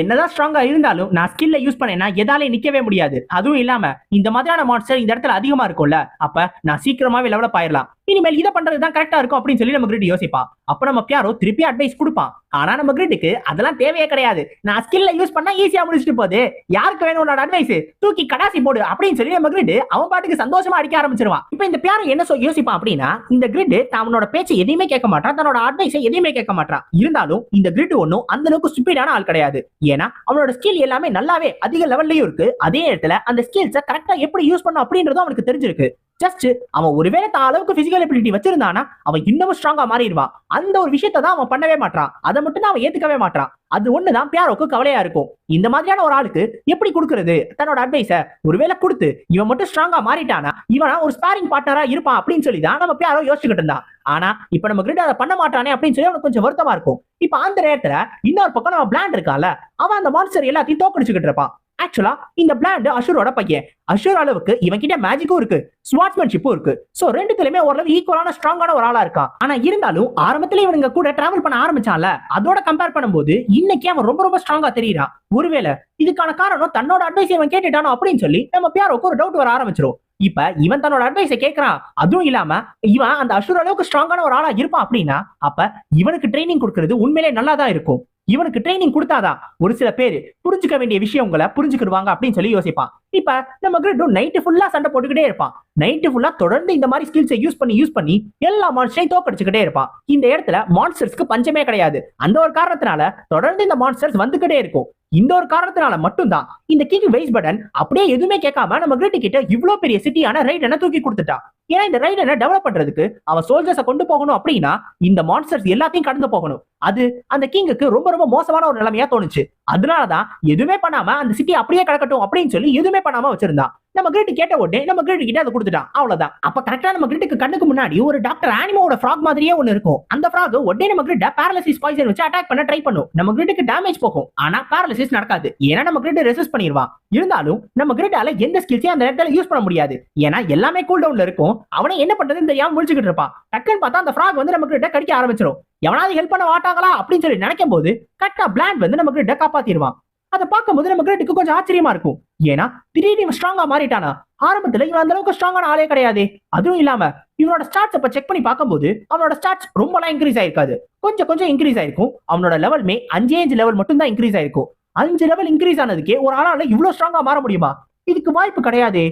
என்னதான் ஸ்ட்ராங்கா இருந்தாலும் நான் ஸ்கில்ல யூஸ் பண்ணேன்னா எதாலே நிக்கவே முடியாது. அதுவும் இல்லாம இந்த மாதிரியான மான்ஸ்டர் இந்த இடத்துல அதிகமா இருக்கும்ல, அப்ப நான் சீக்கிரமாவே லெவலப் ஆயிடலாம், இனிமேல் இதை பண்றதுதான் கரெக்டா இருக்கும் அப்படின்னு சொல்லி நம்ம கிரிட் யோசிப்பான். அப்ப நம்ம பியாரோ திருப்பி அட்வைஸ் கொடுப்பான். ஆனா நம்ம கிரிட்டுக்கு அதெல்லாம் தேவையே கிடையாது. நான் ஸ்கில்ல யூஸ் பண்ணா ஈஸியா முடிச்சுட்டு போகுது, யாருக்கு வேணும் உன்னோட அட்வைஸ், தூக்கி கடாசி போடு அப்படின்னு சொல்லி நம்ம கிரிட் அவன் பாட்டுக்கு சந்தோஷமா அடிக்க ஆரம்பிச்சிருவான். இப்ப இந்த பியாரோ என்ன யோசிப்பான் அப்படின்னா, இந்த கிரிட் அவனோட பேச்சை எதையுமே கேட்க மாட்டான், தன்னோட அட்வைஸை எதையுமே கேட்க மாட்டான். இருந்தாலும் இந்த கிரிட் ஒன்னும் அந்த அளவுக்கு ஸ்டூபிடான ஆள் கிடையாது. ஏன்னா அவனோட ஸ்கில் எல்லாமே நல்லாவே அதிக லெவல்லயும் இருக்கு. அதே இடத்துல அந்த ஸ்கில்ஸை கரெக்டா எப்படி யூஸ் பண்ணணும் அப்படின்றதும் அவனுக்கு தெரிஞ்சிருக்கு. ஜஸ்ட் அவன் ஒருவேளை தான் அளவுக்கு பிசிக்கல் எபிலிட்டி வச்சிருந்தானா அவன் இன்னமும் ஸ்ட்ராங்கா மாறிடுவான். அந்த ஒரு விஷயத்தை தான் அவன் பண்ணவே மாட்டான். அதை மட்டும் தான் அவன் ஏத்துக்கவே மாட்டான். அது ஒண்ணுதான் பியாரோக்கு கவலையா இருக்கும். இந்த மாதிரியான ஒரு ஆளுக்கு எப்படி கொடுக்கறது தன்னோட அட்வைஸ? ஒருவேளை கொடுத்து இவன் மட்டும் ஸ்ட்ராங்கா மாறிட்டானா இவனா ஒரு ஸ்பாரிங் பார்ட்னரா இருப்பான் அப்படின்னு சொல்லி தான் நம்ம பியாரோ யோசிச்சுக்கிட்டு இருந்தான். ஆனா இப்ப நம்ம கிரிட் அதை பண்ண மாட்டானே அப்படின்னு சொல்லி அவனுக்கு கொஞ்சம் வருத்தமா இருக்கும். இப்ப அந்த நேரத்துல இன்னொரு பக்கம் நம்ம பிளாண்ட் இருக்கான்ல, அவன் அந்த மான்ஸ்டர் எல்லாத்தையும் தோக்கடிச்சுக்கிட்டு இருப்பான். ஆக்சுவலா இந்த பிளாண்ட் அஷூரோட பையன். அஷூர் அளவுக்கு இவன் கிட்ட மேஜிக்கும் இருக்கு, ஸ்வாட்ஸ்மேன்ஷிப்பும் இருக்கு. சோ ரெண்டுத்துலயுமே ஓரளவு ஈக்குவலான ஸ்ட்ராங்கான ஒரு ஆளா இருக்கான். ஆனா இருந்தாலும் ஆரம்பத்துல இவனுங்க கூட டிராவல் பண்ண ஆரம்பிச்சான்ல, அதோட கம்பேர் பண்ணும்போது இன்னைக்கு அவன் ரொம்ப ரொம்ப ஸ்ட்ராங்கா தெரியறான். ஒருவேளை இதுக்கான காரணம் தன்னோட அட்வைஸ் இவன் கேட்டுட்டானோ அப்படின்னு சொல்லி நம்ம பியாரோக்கு ஒரு டவுட் வர ஆரம்பிச்சிடும். இப்ப இவன் தன்னோட அட்வைஸை கேட்கறான், அதுவும் இல்லாம இவன் அந்த அஷூர் அளவுக்கு ஸ்ட்ராங்கான ஒரு ஆளா இருப்பான் அப்படின்னா அப்ப இவனுக்கு ட்ரைனிங் கொடுக்கறது உண்மையிலே நல்லாதான் இருக்கும். இவனுக்கு ட்ரைனிங் கொடுத்தாதான் ஒரு சில பேர் புரிஞ்சுக்க வேண்டிய விஷயங்களை புரிஞ்சுக்கிடுவாங்க அப்படின்னு சொல்லி யோசிப்பான். இப்ப நம்ம கிரிட்டும் நைட்டு ஃபுல்லா சண்டை போட்டுக்கிட்டே இருப்பான். நைட்டு ஃபுல்லா தொடர்ந்து இந்த மாதிரி ஸ்கில்ஸை யூஸ் பண்ணி எல்லா மான்ஸ்டரையும் தோக்கடிச்சுக்கிட்டே இருப்பான். இந்த இடத்துல மான்ஸ்டர்ஸ்க்கு பஞ்சமே கிடையாது. அந்த ஒரு காரணத்தினால தொடர்ந்து இந்த மான்ஸ்டர்ஸ் வந்துகிட்டே இருக்கும். இந்த ஒரு காரணத்தினால மட்டும்தான் இந்த கிங் வெய்ஸ் பட்டன் அப்படியே எதுவுமே கேட்காம நம்ம கிரிட் கிட்ட இவ்வளவு பெரிய சிட்டியான ரைடனை தூக்கி கொடுத்துட்டான். ஏன்னா இந்த ரைடனை டெவலப் பண்றதுக்கு அவன் சோல்ஜர்ஸை கொண்டு போகணும் அப்படின்னா இந்த மான்ஸ்டர்ஸ் எல்லாத்தையும் கடந்து போகணும். அது அந்த கிங்குக்கு ரொம்ப ரொம்ப மோசமான ஒரு நிலைமையா தோணுச்சு. அதனாலதான் எதுவுமே பண்ணாம அந்த சிட்டி அப்படியே கிடக்கட்டும் அப்படின்னு சொல்லி எதுவுமே பண்ணாம வச்சிருந்தான். நம்ம கிரிட் கேட்ட உடனே நம்ம கிரிட் கிட்ட அதை கொடுத்துட்டான். அவ்வளவுதான். அப்ப கரெக்டா நம்ம கிரிட்டுக்கு கண்ணுக்கு முன்னாடி ஒரு டாக்டர் ஆனிமோட ஃப்ராக் மாதிரியே ஒன்னு இருக்கும். அந்த ஃப்ராக் உடனே நம்ம கிரிட்ட பேரலிசிஸ் பாய்சன் வச்சு அட்டாக் பண்ண ட்ரை பண்ணும். நம்ம கிரிட்டுக்கு டேமேஜ் போகும், ஆனா பேரலிசிஸ் நடக்காது. ஏன்னா நம்ம கிரிட் ரெசிஸ்ட் பண்ணிடுவான். இருந்தாலும் நம்ம கிரிட்டால எந்த ஸ்கில்ஸையும் அந்த இடத்துல யூஸ் பண்ண முடியாது. ஏன்னா எல்லாமே கூல் டவுன்ல இருக்கும். அவனை என்ன பண்றதுன்னு தெரியாம முடிச்சுக்கிட்டு இருப்பான். டக்குன்னு பார்த்தா அந்த ஃப்ராக் வந்து நம்ம கிரிட்ட கடிக்க ஆரம்பிச்சிடும். எவனாவது ஹெல்ப் பண்ண மாட்டாங்களா அப்படின்னு சொல்லி நினைக்கும் போது கரெக்டா பிளாண்ட் வந்து நம்ம கிரிட்ட காப்பாத்திடுவான். அதை பார்க்கும்போது நம்ம கிரிட்டுக்கு கொஞ்சம் ஆச்சரியமா இருக்கும். ஏன்னா திடீர்னு ஸ்ட்ராங்கா மாறிட்டானா? ஆரம்பத்துல இவன் அந்த அளவுக்கு ஸ்ட்ராங்கான ஆளே கிடையாது. அதுவும் இல்லாம இவனோட ஸ்டாட்ஸ் இப்ப செக் பண்ணி பார்க்கும்போது அவனோட ஸ்டாட்ஸ் ரொம்பலாம் இன்க்ரீஸ் ஆயிருக்காது. கொஞ்சம் கொஞ்சம் இன்க்ரீஸ் ஆயிருக்கும். அவனோட லெவல்மே 5 லெவல் மட்டும் தான் இன்க்ரீஸ் ஆயிருக்கும். 5 லெவல் இன்க்ரீஸ் ஆனதுக்கே ஒரு ஆளால இவ்வளவு ஸ்ட்ராங்கா மாற முடியுமா? இதுக்கு வாய்ப்பு கிடையாது.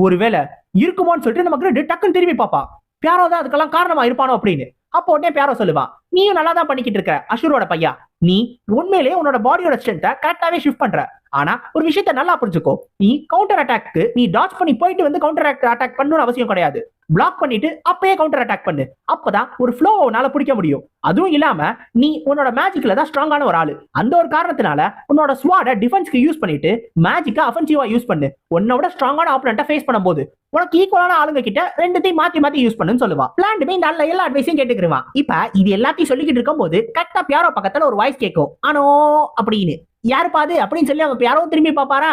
ஒருவேளை இருக்குமோன்னு சொல்லிட்டு நம்ம கிரிட் டக்குன்னு திரும்பி பார்ப்பான். பியாரோ தான் அதுக்கெல்லாம் காரணமா இருப்பானோ அப்படின்னு. அப்போ உடனே பியாரோ சொல்லுவான், நீயும் நல்லா தான் பண்ணிக்கிட்டு இருக்க அஷூரோட பையா. நீ உண்மையிலேயே உன்னோட பாடியோட ஸ்ட்ரென்த்தை கரெக்டாவே ஷிஃப்ட் பண்ற. ஆனா ஒரு விஷயத்த நல்லா புரிஞ்சுக்கோ, நீ கவுண்டர் அட்டாக்கு நீ டாட்ச் பண்ணி போயிட்டு வந்து கவுண்டர் அட்டாக் பண்ணணும்னு அவசியம் கிடையாது. பிளாக் பண்ணிட்டு அப்பயே கவுண்டர் அட்டாக் பண்ணு. அப்பதான் ஒரு ஃப்ளோ உன்னால பிடிக்க முடியும். அதுவும் இல்லாம நீ உன்னோட மேஜிக்ல தான் ஸ்ட்ராங்கான ஒரு ஆளு. அந்த ஒரு காரணத்தினால உன்னோட ஸ்வாட டிஃபென்ஸ்க்கு யூஸ் பண்ணிட்டு மேஜிக்கா அஃபென்சிவா யூஸ் பண்ணு. உன்னோட ஸ்ட்ராங்கான ஆப்போனன்ட்டை ஃபேஸ் பண்ணும்போது உனக்கு ஈக்குவலான ஆளுங்க கிட்ட ரெண்டுத்தையும் மாத்தி மாத்தி யூஸ் பண்ணுன்னு சொல்லுவான். பிளான்டுமே இந்த எல்லா அட்வைஸையும் கேட்டுக்கிருவான். இப்ப இது எல்லாத்தையும் சொல்லிக்கிட்டு இருக்கும் போது கரெக்டா பியாரோ பக்கத்துல ஒரு வாய்ஸ் கேட்கும், ஆனோ அப்படின்னு. யாரு பாது அப்படின்னு சொல்லி அவன் பியாரோ திரும்பி பாப்பாரா.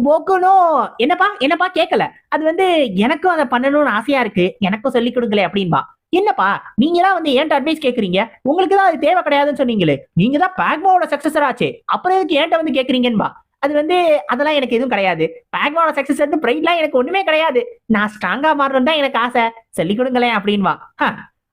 போக்கணும். என்னப்பா கேட்கல. அது வந்து எனக்கும் அதை பண்ணணும்னு ஆசையா இருக்கு, எனக்கும் சொல்லி கொடுக்கல அப்படின்பா. என்னப்பா நீங்களா வந்து ஏன்ட்ட அட்வைஸ் கேக்குறீங்க? உங்களுக்கு தான் அது தேவை கிடையாதுன்னு சொன்னீங்களே, நீங்க தான் பேக்மாவோட சக்சஸர் ஆச்சே, அப்புறம் எதுக்கு ஏன்ட்ட வந்து கேக்குறீங்கன்பா. அது வந்து அதெல்லாம் எனக்கு எதுவும் கிடையாது. பேக்மாவோட சக்சஸர் பிரைட்லாம் எனக்கு ஒண்ணுமே கிடையாது. நான் ஸ்ட்ராங்கா மாறணும் தான் எனக்கு ஆசை, சொல்லி கொடுங்களேன் அப்படின்பா.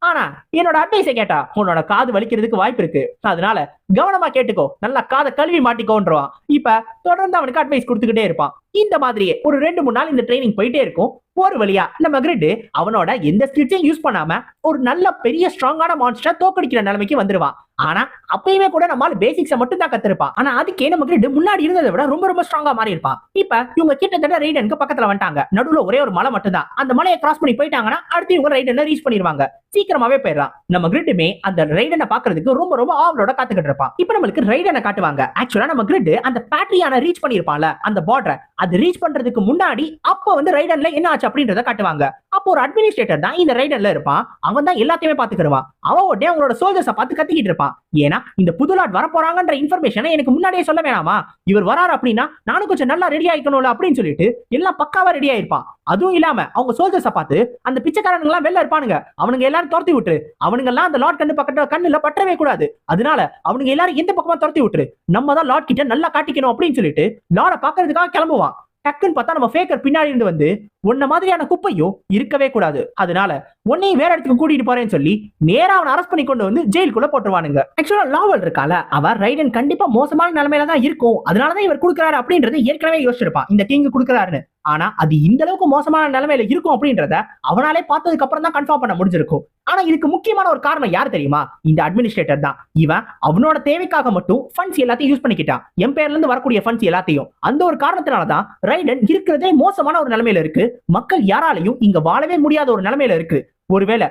ஆனா என்னோட அட்வைஸை கேட்டா உன்னோட காது வலிக்கிறதுக்கு வாய்ப்பு இருக்கு. அதனால கவனமா கேட்டுக்கோ, நல்லா காதை கழுவி மாட்டிக்கோன்றான். இப்ப தொடர்ந்து அவனுக்கு அட்வைஸ் கொடுத்துக்கிட்டே இருப்பான். இந்த மாதிரியே ஒரு 2-3 நாள் இந்த ட்ரைனிங் போயிட்டே இருக்கும். ஒரு வழியா நம்ம கிரிட் அவனோட எந்த ஸ்கில்ஸையும் யூஸ் பண்ணாம ஒரு நல்ல பெரிய ஸ்ட்ராங்கான மான்ஸ்டர் தோக்கடிக்கிற நிலைமைக்கு வந்துருவான். ஆனா அப்பயுமே கூட நம்மால பேசிக்ஸை மட்டும் தான் கத்திருப்பான். ஆனா அதுக்கே நம்ம கிரிட் முன்னாடி இருந்ததை விட ரொம்ப ரொம்ப ஸ்ட்ராங்கா மாறி இருப்பான். இப்ப இவங்க கிட்டத்தட்ட ரைடனுக்கு பக்கத்துல வந்துட்டாங்க. நடுவுல ஒரே ஒரு மலை மட்டும் தான். அந்த மலையை கிராஸ் பண்ணி போயிட்டாங்கன்னா அடுத்து இவங்க ரைடனை ரீச் பண்ணிடுவாங்க. சீக்கிரமாவே போயிடலாம். நம்ம கிரிட்டுமே அந்த ரைடனை பாக்குறதுக்கு ரொம்ப ரொம்ப ஆவலோட காத்துக்கிட்டு இருப்பான். இப்ப நம்மளுக்கு ரைடனை காட்டுவாங்க. ஆக்சுவலா நம்ம கிரிட் அந்த பேட்ரியான ரீச் பண்ணிருப்பான்ல, அந்த பார்டர் அது ரீச் பண்றதுக்கு முன்னாடி அப்ப வந்து ரைடன்ல என்ன ஆச்சு அப்படின்றத காட்டுவாங்க. அப்போ ஒரு அட்மினிஸ்ட்ரேட்டர் தான் இந்த ரைடர்ல இருப்பான். அவன் தான் எல்லாத்தையுமே பாத்துக்கிடுவான். அவன் உடனே அவங்களோட சோல்ஜர்ஸை பார்த்து கத்திக்கிட்டு இருப்பான். ஏன்னா இந்த புது லாட் வரப்போறாங்கன்ற இன்ஃபர்மேஷனை எனக்கு முன்னாடியே சொல்ல வேணாமா? இவர் வராரு அப்படின்னா நானும் கொஞ்சம் நல்லா ரெடி ஆயிக்கணும்ல அப்படின்னு சொல்லிட்டு எல்லாம் பக்காவா ரெடி ஆயிருப்பான். அதுவும் இல்லாம அவங்க சோல்ஜர்ஸை பார்த்து அந்த பிச்சைக்காரங்க எல்லாம் வெளில இருப்பானுங்க, அவனுங்க எல்லாரும் துரத்தி விட்டு, அவனுங்க எல்லாம் அந்த லாட் கண்ணு பக்கத்துல கண்ணுல பற்றவே கூடாது, அதனால அவனுங்க எல்லாரும் எந்த பக்கமா துரத்தி விட்டுரு, நம்ம தான் லாட் கிட்ட நல்லா காட்டிக்கணும் அப்படின்னு சொல்லிட்டு லாட பாக்குறதுக்காக கிளம்புவான். டக்குன்னு பார்த்தா நம்ம ஃபேக்கர் பின்னாடி இருந்து வந்து உன்ன மாதிரியான குப்பையும் இருக்கவே கூடாது, அதனால உன்னையும் வேற இடத்துக்கு கூட்டிட்டு போறேன்னு சொல்லி நேரா அவனை அரெஸ்ட் பண்ணி கொண்டு வந்து ஜெயிலுக்குள்ள போட்டுருவானுங்க. ஆக்சுவலா லாவல் இருக்கால, அவர் ரைடன் கண்டிப்பா மோசமான நிலைமையில தான் இருக்கும், அதனாலதான் இவர் கொடுக்குறாரு அப்படின்றது ஏற்கனவே யோசிச்சிருப்பான் இந்த கிங் கொடுக்குறாருன்னு. ஆனா அது இந்த அளவுக்கு மோசமான நிலைமையில இருக்கும் அப்படின்றத அவனாலே பார்த்ததுக்கு அப்புறம் தான் கன்ஃபார்ம் பண்ண முடிஞ்சிருக்கும். ஆனா இதுக்கு முக்கியமான ஒரு காரணம் யார் தெரியுமா? இந்த அட்மினிஸ்ட்ரேட்டர் தான். இவன் அவனோட தேவைக்காக மட்டும் ஃபண்ட்ஸ் எல்லாத்தையும் யூஸ் பண்ணிக்கிட்டான், எம்பையர்ல இருந்து வரக்கூடிய ஃபண்ட்ஸ் எல்லாத்தையும். அந்த ஒரு காரணத்தினாலதான் ரைடன் இருக்கிறதே மோசமான ஒரு நிலைமையில இருக்கு, மக்கள் யாராலையும் இங்க வாழவே முடியாத ஒரு நிலைமையில இருக்கு. ஒருவேளை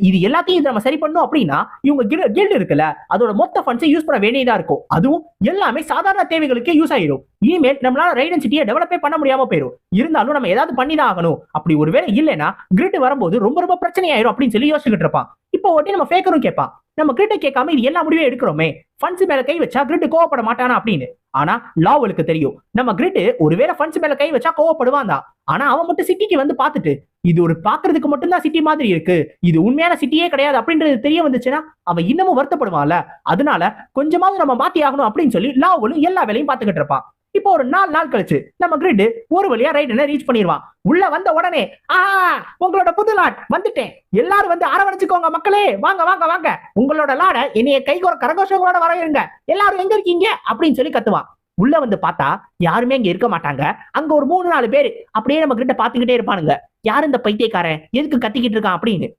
இது எல்லாத்தையும் நம்ம சரி பண்ணணும் அப்படின்னா இவங்க கில்ட் இருக்குல்ல, அதோட மொத்த ஃபண்ட்ஸை யூஸ் பண்ண வேண்டியதா இருக்கும். அதுவும் எல்லாமே சாதாரண தேவைகளுக்கே யூஸ் ஆயிடும். இனிமேல் நம்மளால ரைடன் சிட்டியை டெவலப்பே பண்ண முடியாம போயிடும். இருந்தாலும் நம்ம ஏதாவது பண்ணிதான் ஆகணும். அப்படி ஒருவேளை இல்லைன்னா கிரிட் வரும்போது ரொம்ப ரொம்ப பிரச்சனை ஆயிரும் அப்படின்னு சொல்லி யோசிச்சுட்டு இருப்பான். இப்போ உடனே நம்ம ஃபேக்கரும் கேட்பான், நம்ம கிரிட்டை கேட்காம இது எல்லா முடிவே எடுக்கிறோமே, ஃபண்ட்ஸ் மேல கை வச்சா கிரிட் கோவப்பட மாட்டானா அப்படின்னு. ஆனா லாவலுக்கு தெரியும் நம்ம கிரிட் ஒருவேளை ஃபண்ட்ஸ் மேல கை வச்சா கோவப்படுவான் தான். ஆனா அவன் மட்டும் சிட்டிக்கு வந்து பார்த்துட்டு இது ஒரு பாக்குறதுக்கு மட்டும்தான் சிட்டி மாதிரி இருக்கு, இது உண்மையான சிட்டியே கிடையாது அப்படின்றது தெரிய வந்துச்சுன்னா அவன் இன்னமும் வருத்தப்படுவான்ல. அதனால கொஞ்சமாவது நம்ம மாத்தி ஆகணும் அப்படின்னு சொல்லி லாவலும் எல்லா வேலையும் பார்த்துக்கிட்டு இருப்பான். இப்போ ஒரு 4 நாள் கழிச்சு நம்ம கிரிட் ஒரு வழியா ரைடனை ரீச் பண்ணிடுவான். உள்ள வந்த உடனே உங்களோட புது லாட் வந்துட்டேன், எல்லாரும் வந்து அரவணைச்சுக்கோங்க மக்களே, வாங்க வாங்க வாங்க, உங்களோட லாட என்னைய கைகோர கரகோஷங்களோட வரவேங்க, எல்லாரும் எங்க இருக்கீங்க அப்படின்னு சொல்லி கத்துவான். உள்ள வந்து பார்த்தா யாருமே இங்க இருக்க மாட்டாங்க. அங்க ஒரு 3-4 பேர் அப்படியே நம்ம கிட்ட பாத்துக்கிட்டே இருப்பானுங்க. யாரு இந்த பைத்தியக்காரன், எதுக்கு கத்திக்கிட்டு இருக்கான் அப்படின்னு.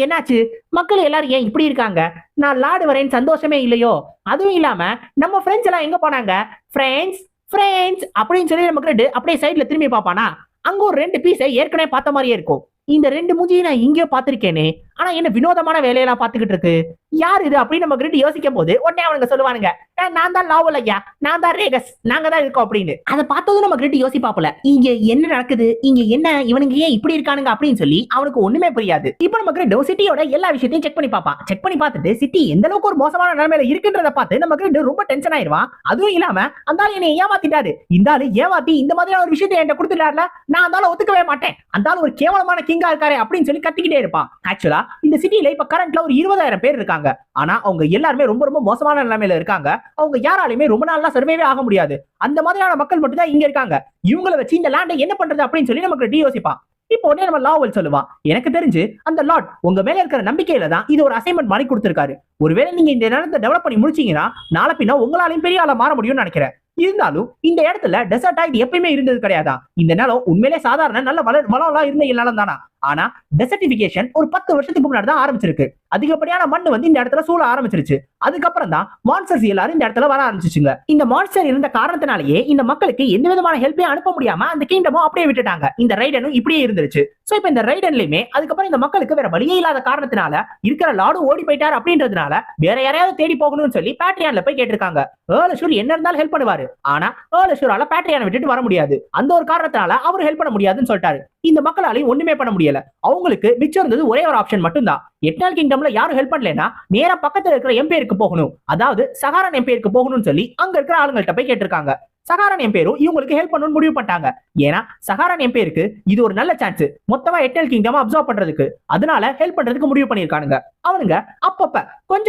என்னாச்சு, மக்கள் எல்லாரும் ஏன் இப்படி இருக்காங்க, நான் லாடு வரேன்னு சந்தோஷமே இல்லையோ, அதுவும் இல்லாம நம்ம ஃப்ரெண்ட்ஸ் எல்லாம் எங்க போனாங்க, ஃப்ரெண்ட்ஸ் ஃப்ரெண்ட்ஸ் அப்படின்னு சொல்லி நம்ம கிட்ட அப்படியே சைட்ல திரும்பி பார்ப்பானா, அங்க ஒரு 2 பீஸை ஏற்கனவே பார்த்த மாதிரியே இருக்கும். இந்த 2 மூஞ்சியை நான் இங்கேயோ பார்த்திருக்கேனே, ஆனா என்ன வினோதமான வேலையெல்லாம் பார்த்துக்கிட்டு இருக்கு, யார் இது அப்படின்னு நம்ம கிட்ட யோசிக்கும் போது உடனே அவனுங்க சொல்லுவானுங்க, நான் தான் லாவல் ஐயா, நான் தான் ரேகஸ், நாங்க தான் இருக்கோம் அப்படின்னு. அதை பார்த்ததும் நம்ம கிட்ட யோசிப்பாப்புல, இங்க என்ன நடக்குது, இங்க என்ன இவனுங்க ஏன் இப்படி இருக்கானுங்க அப்படின்னு சொல்லி அவனுக்கு ஒண்ணுமே புரியாது. இப்போ நம்ம கிட்ட சிட்டியோட எல்லா விஷயத்தையும் செக் பண்ணி பார்ப்பான். செக் பண்ணி பார்த்துட்டு சிட்டி எந்த அளவுக்கு ஒரு மோசமான நிலைமையில இருக்குன்றத பார்த்து நம்ம கிட்ட ரொம்ப டென்ஷன் ஆயிடுவான். அதுவும் இல்லாம அந்த ஆளு என்னை ஏமாத்திட்டாரு, இந்த ஆளு ஏமாத்தி இந்த மாதிரியான ஒரு விஷயத்தை என்கிட்ட கொடுத்துட்டாருல, நான் அந்த ஆளு ஒத்துக்கவே மாட்டேன், அந்த ஆளு ஒரு கேவலமான கிங்கா இருக்காரு அப்படின்னு சொல்லி கத்திக்கிட்டே இருப்பான். ஆக்சுவலா இந்த சிட்டில இப்ப கரண்ட்ல ஒரு 20,000 பேர் இருக்காங்க. ஆனா அவங்க எல்லாருமே ரொம்ப ரொம்ப மோசமான நிலைமையில இருக்காங்க. அவங்க யாராலுமே ரொம்ப நாளா சர்வைவே ஆக முடியாது. அந்த மாதிரியான மக்கள் மட்டும் தான் இங்க இருக்காங்க. இவங்களை வச்சு இந்த லேண்டை என்ன பண்றது அப்படின்னு சொல்லி நமக்கு யோசிப்பான். இப்போ உடனே நம்ம லாவல் சொல்லுவான், எனக்கு தெரிஞ்சு அந்த லார்ட் உங்க மேல இருக்கிற நம்பிக்கையில தான் இது ஒரு அசைன்மெண்ட் மாதிரி கொடுத்திருக்காரு. ஒருவேளை நீங்க இந்த நேரத்தை டெவலப் பண்ணி முடிச்சீங்கன்னா நாளை பின்ன உங்களாலையும் பெரிய ஆளா மாற முடியும்னு நினைக்கிறேன். இருந்தாலும் இந்த இடத்துல டெசர்ட்டா இது எப்பயுமே இருந்தது கிடையாதா, இந்த நிலம் உண்மையிலே சாதாரண நல்ல வளம் இருந்த நிலம் தானா. ஆனா டெசர்டிபிகேஷன் ஒரு 10 வருஷத்துக்கு முன்னாடி தான் ஆரம்பிச்சிருக்கு. அதிகப்படியான மண் வந்து இந்த இடத்துல சூழ ஆரம்பிச்சிருச்சு. அதுக்கப்புறம் தான் மான்ஸ்டர்ஸ் எல்லாரும் இந்த இடத்துல வர ஆரம்பிச்சுங்க. இந்த மான்ஸ்டர் இருந்த காரணத்தினாலேயே இந்த மக்களுக்கு எந்த விதமான ஹெல்ப்பையும் அனுப்ப முடியாம அந்த கிங்டமும் அப்படியே விட்டுட்டாங்க. இந்த ரைடனும் இப்படியே இருந்துருச்சு. சோ இப்ப இந்த ரைடன்லயுமே அதுக்கப்புறம் இந்த மக்களுக்கு வேற வழியே இல்லாத காரணத்தினால இருக்கிற லாடும் ஓடி போயிட்டாரு அப்படின்றதுனால வேற யாரையாவது தேடி போகணும்னு சொல்லி பேட்ரியான்ல போய் கேட்டிருக்காங்க. ஏர்லஷூர் என்ன இருந்தாலும் ஹெல்ப் பண்ணுவாரு, ஆனா ஏர்லஷூரால பேட்ரியானை விட்டுட்டு வர முடியாது. அந்த ஒரு காரணத்தினால அவர் ஹெல்ப் பண்ண முடியாதுன்னு சொல்லிட்டாரு. இந்த மக்களாலையும் ஒண்ணுமே பண்ண முடியல. அவங்களுக்கு மிச்சம் இருந்தது ஒரே ஒரு ஆப்ஷன் மட்டும் தான். எட்டல் கிங்டம்ல யாரும் ஹெல்ப் பண்ணலனா நேரா பக்கத்துல இருக்கிற எம்பையருக்கு போகணும், அதாவது சகாரன் எம்பையருக்கு போகணும்னு சொல்லி அங்க இருக்கிற ஆளுங்கள்ட்ட போய் கேட்டிருக்காங்க. சகாரன் எம்பையரும் இவங்களுக்கு ஹெல்ப் பண்ணணும்னு முடிவு பண்ணிட்டாங்க. ஏன்னா சகாரன் எம்பையருக்கு இது ஒரு நல்ல சான்ஸ் மொத்தமா எட்டல் கிங்டம் அப்சர்வ் பண்றதுக்கு. அதனால ஹெல்ப் பண்றதுக்கு முடிவு பண்ணிருக்கானுங்க. அவனுங்க அப்பப்ப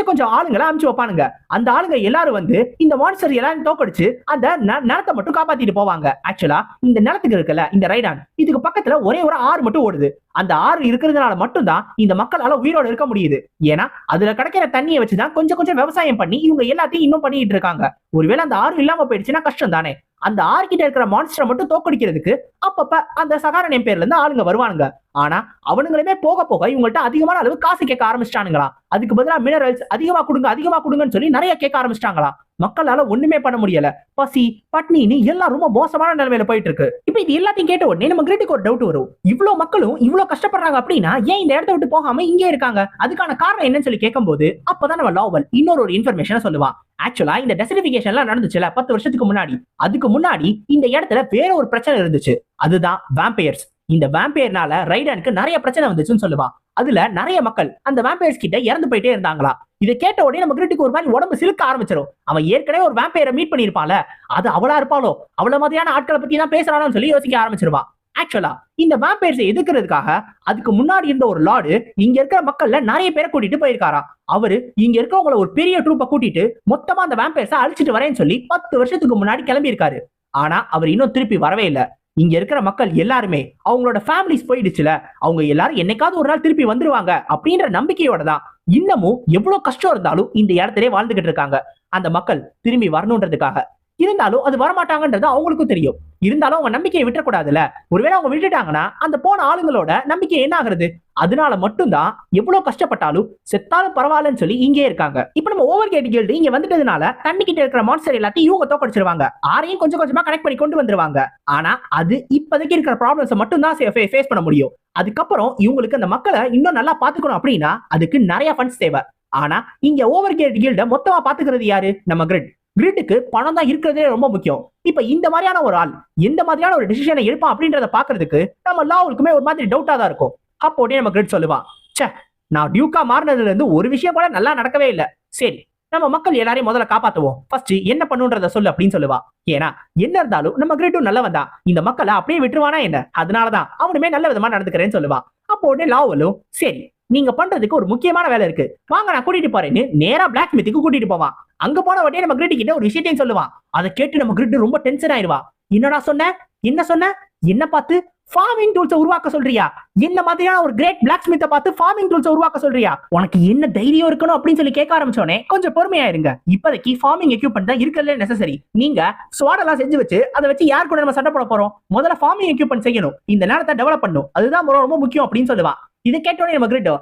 கொஞ்சம் ஆளுங்களை அனுப்பிச்சு வைப்பானுங்க. அந்த ஆளுங்க எல்லாரும் வந்து இந்த மான்ஸ்டர் எல்லாரும் தோக்கடிச்சு அந்த நிலத்தை மட்டும் காப்பாத்திட்டு போவாங்க. ஆக்சுவலா இந்த நிலத்துக்கு இருக்குல்ல இந்த ரைடான், இதுக்கு பக்கத்துல ஒரே ஒரு ஆறு மட்டும் ஓடுது. அந்த ஆறு இருக்கிறதுனால மட்டும்தான் இந்த மக்களால உயிரோட இருக்க முடியுது. ஏன்னா அதுல கிடைக்கிற தண்ணியை வச்சுதான் கொஞ்சம் விவசாயம் பண்ணி இவங்க எல்லாத்தையும் இன்னும் பண்ணிட்டு இருக்காங்க. ஒருவேளை அந்த ஆறு இல்லாம போயிடுச்சுன்னா கஷ்டம் தானே. அந்த ஆர்கிட்ட இருக்கிற மான்ஸ்டரை மட்டும் தோக்கடிக்கிறதுக்கு அப்பப்ப அந்த சகாரன் எம்பையர்ல இருந்து ஆளுங்க வருவானுங்க. ஆனா அவனுங்களுமே போக போக இவங்கள்ட்ட அதிகமான அளவு காசு கேட்க ஆரம்பிச்சிட்டானுங்களா. அதுக்கு பதிலா மினரல்ஸ் அதிகமா கொடுங்கன்னு சொல்லி நிறைய கேட்க ஆரம்பிச்சிட்டாங்களா. மக்களால ஒண்ணுமே பண்ண முடியல. பசி பட்னின்னு எல்லாம் ரொம்ப மோசமான நிலைமையில போயிட்டு இருக்கு. இப்ப இது எல்லாத்தையும் கேட்ட உடனே நம்ம கிரிட்டுக்கு ஒரு டவுட் வரும். இவ்வளவு மக்களும் இவ்வளவு கஷ்டப்படுறாங்க அப்படின்னா ஏன் இந்த இடத்த விட்டு போகாம இங்கே இருக்காங்க, அதுக்கான காரணம் என்னன்னு சொல்லி கேட்கும் போது அப்பதான் நம்ம லாவல் இன்னொரு இன்ஃபர்மேஷனை சொல்லுவான். ஆக்சுவலா இந்த டெசர்டிஃபிகேஷன்லாம் நடந்துச்சுல 10 வருஷத்துக்கு முன்னாடி, அதுக்கு முன்னாடி இந்த இடத்துல வேற ஒரு பிரச்சனை இருந்துச்சு. அதுதான் வேம்பயர்ஸ். இந்த வேம்பையர்னால ரைடானுக்கு நிறைய பிரச்சனை வந்துச்சுன்னு சொல்லுவான். அதுல நிறைய மக்கள் அந்த வேம்பையர்ஸ் கிட்ட இறந்து போயிட்டே இருந்தாங்களா. இதை கேட்ட உடனே நம்ம கிரிட்டுக்கு ஒரு மாதிரி உடம்பு சிலுக்க ஆரம்பிச்சிடும். அவன் ஏற்கனவே ஒரு வேம்பையரை மீட் பண்ணிருப்பான்ல, அது அவளா இருப்பாளோ, அவள மாதிரியான ஆட்களை பத்தி தான் பேசுறானு சொல்லி யோசிக்க ஆரம்பிச்சிருவான். ஆக்சுவலா இந்த வேம்பையர்ஸை எதிர்க்கிறதுக்காக அதுக்கு முன்னாடி இருந்த ஒரு லார்டு இங்க இருக்கிற மக்கள்ல நிறைய பேரை கூட்டிட்டு போயிருக்காராம். அவரு இங்க இருக்கவங்கள ஒரு பெரிய ட்ரூப்பை கூட்டிட்டு மொத்தமா அந்த வேம்பையர்ஸை அழிச்சிட்டு வரேன்னு சொல்லி 10 வருஷத்துக்கு முன்னாடி கிளம்பி இருக்காரு. ஆனா அவர் இன்னும் திருப்பி வரவே இல்லை. இங்க இருக்கிற மக்கள் எல்லாருமே அவங்களோட ஃபேமிலிஸ் போயிடுச்சுல, அவங்க எல்லாரும் என்னைக்காவது ஒரு நாள் திருப்பி வந்துருவாங்க அப்படின்ற நம்பிக்கையோட தான் இன்னமும் எவ்வளவு கஷ்டம் இருந்தாலும் இந்த இடத்திலே வாழ்ந்துகிட்டு இருக்காங்க. அந்த மக்கள் திரும்பி வரணுன்றதுக்காக. இருந்தாலும் அது வரமாட்டாங்கன்றது அவங்களுக்கும் தெரியும். இருந்தாலும் அவங்க நம்பிக்கையை விட்டுறக்கூடாதுல்ல. ஒருவேளை அவங்க விட்டுட்டாங்கன்னா அந்த போன ஆளுங்களோட நம்பிக்கை என்ன ஆகுறது? அதனால மட்டும்தான் எவ்வளவு கஷ்டப்பட்டாலும் செத்தாலும் பரவாயில்லன்னு சொல்லி இங்கே இருக்காங்க. இப்ப நம்ம ஓவர்கேட் கில்டு இங்க வந்துட்டதுனால தண்ணி கிட்ட இருக்கிற மான்ஸ்டர் எல்லாத்தையும் இவங்க தோக்கடிச்சிருவாங்க. ஆரையும் கொஞ்சம் கொஞ்சமா கனெக்ட் பண்ணி கொண்டு வந்துருவாங்க. ஆனா அது இப்போதைக்கு இருக்கிற ப்ராப்ளம்ஸ் மட்டும் தான் ஃபேஸ் பண்ண முடியும். அதுக்கப்புறம் இவங்களுக்கு அந்த மக்களை இன்னும் நல்லா பாத்துக்கணும் அப்படின்னா அதுக்கு நிறைய ஃபண்ட்ஸ் தேவை. ஆனா இங்க ஓவர்கேட் கில்ட மொத்தமா பாத்துக்கிறது யாரு? நம்ம கிரிட்டுக்கு பணம் தான் இருக்கிறதே ரொம்ப முக்கியம். இப்ப இந்த மாதிரியான ஒரு ஆள் எந்த மாதிரியான ஒரு டிசிஷனை எடுப்பான் அப்படின்றத பாக்குறதுக்கு நம்ம லாவுக்குமே ஒரு மாதிரி டவுட்டா தான் இருக்கும். அப்போதே நம்ம கிரிட் சொல்லுவான், சே, நான் டியூக்கா மாறினதுல இருந்து ஒரு விஷயம் கூட நல்லா நடக்கவே இல்லை. சரி, நம்ம மக்கள் எல்லாரையும் முதல்ல காப்பாத்துவோம், ஃபர்ஸ்ட் என்ன பண்ணுன்றத சொல்லு அப்படின்னு சொல்லுவா. ஏன்னா என்ன இருந்தாலும் நம்ம கிரிட்டும் நல்லவன் தான், இந்த மக்களை அப்படியே விட்டுருவானா என்ன, அதனாலதான் அவனுமே நல்ல விதமா நடந்துக்கிறேன்னு சொல்லுவான். அப்போதே லாவலும் சரி, நீங்க பண்றதுக்கு ஒரு முக்கியமான வேலை இருக்கு, வாங்க நான் கூட்டிட்டு போறேன்னு நேரா பிளாக் ஸ்மித்துக்கு கூட்டிட்டு போவான். அங்க போன வட்டியே நம்ம கிரிட் கிட்ட ஒரு விஷயத்தையும் சொல்லுவான். அதை கேட்டு நம்ம கிரிட் ரொம்ப டென்ஷன் ஆயிடுவா. என்னடா சொன்ன, என்ன சொன்ன, என்ன பார்த்து ஃபார்மிங் டூல்ஸ் உருவாக்க சொல்றியா? என்ன மாதிரியான ஒரு கிரேட் பிளாக் ஸ்மித்தை பார்த்து ஃபார்மிங் டூல்ஸ் உருவாக்க சொல்றியா? உனக்கு என்ன தைரியம் இருக்கணும் அப்படின்னு சொல்லி கேட்க ஆரம்பிச்சோனே கொஞ்சம் பொறுமையா இருங்க. இப்போதைக்கு ஃபார்மிங் எக்யூப்மெண்ட் தான் இருக்கிறதுல நெசசரி. நீங்க ஸ்வாட் எல்லாம் செஞ்சு வச்சு அதை வச்சு யார் கூட நம்ம சண்டை போட போறோம்? முதல்ல ஃபார்மிங் எக்யூப்மெண்ட் செய்யணும், இந்த நேரத்தை டெவலப் பண்ணும், அதுதான் ரொம்ப முக்கியம் அப்படின்னு சொல்லுவா. இதை கேட்டோடனே நம்ம கிரிட்டோ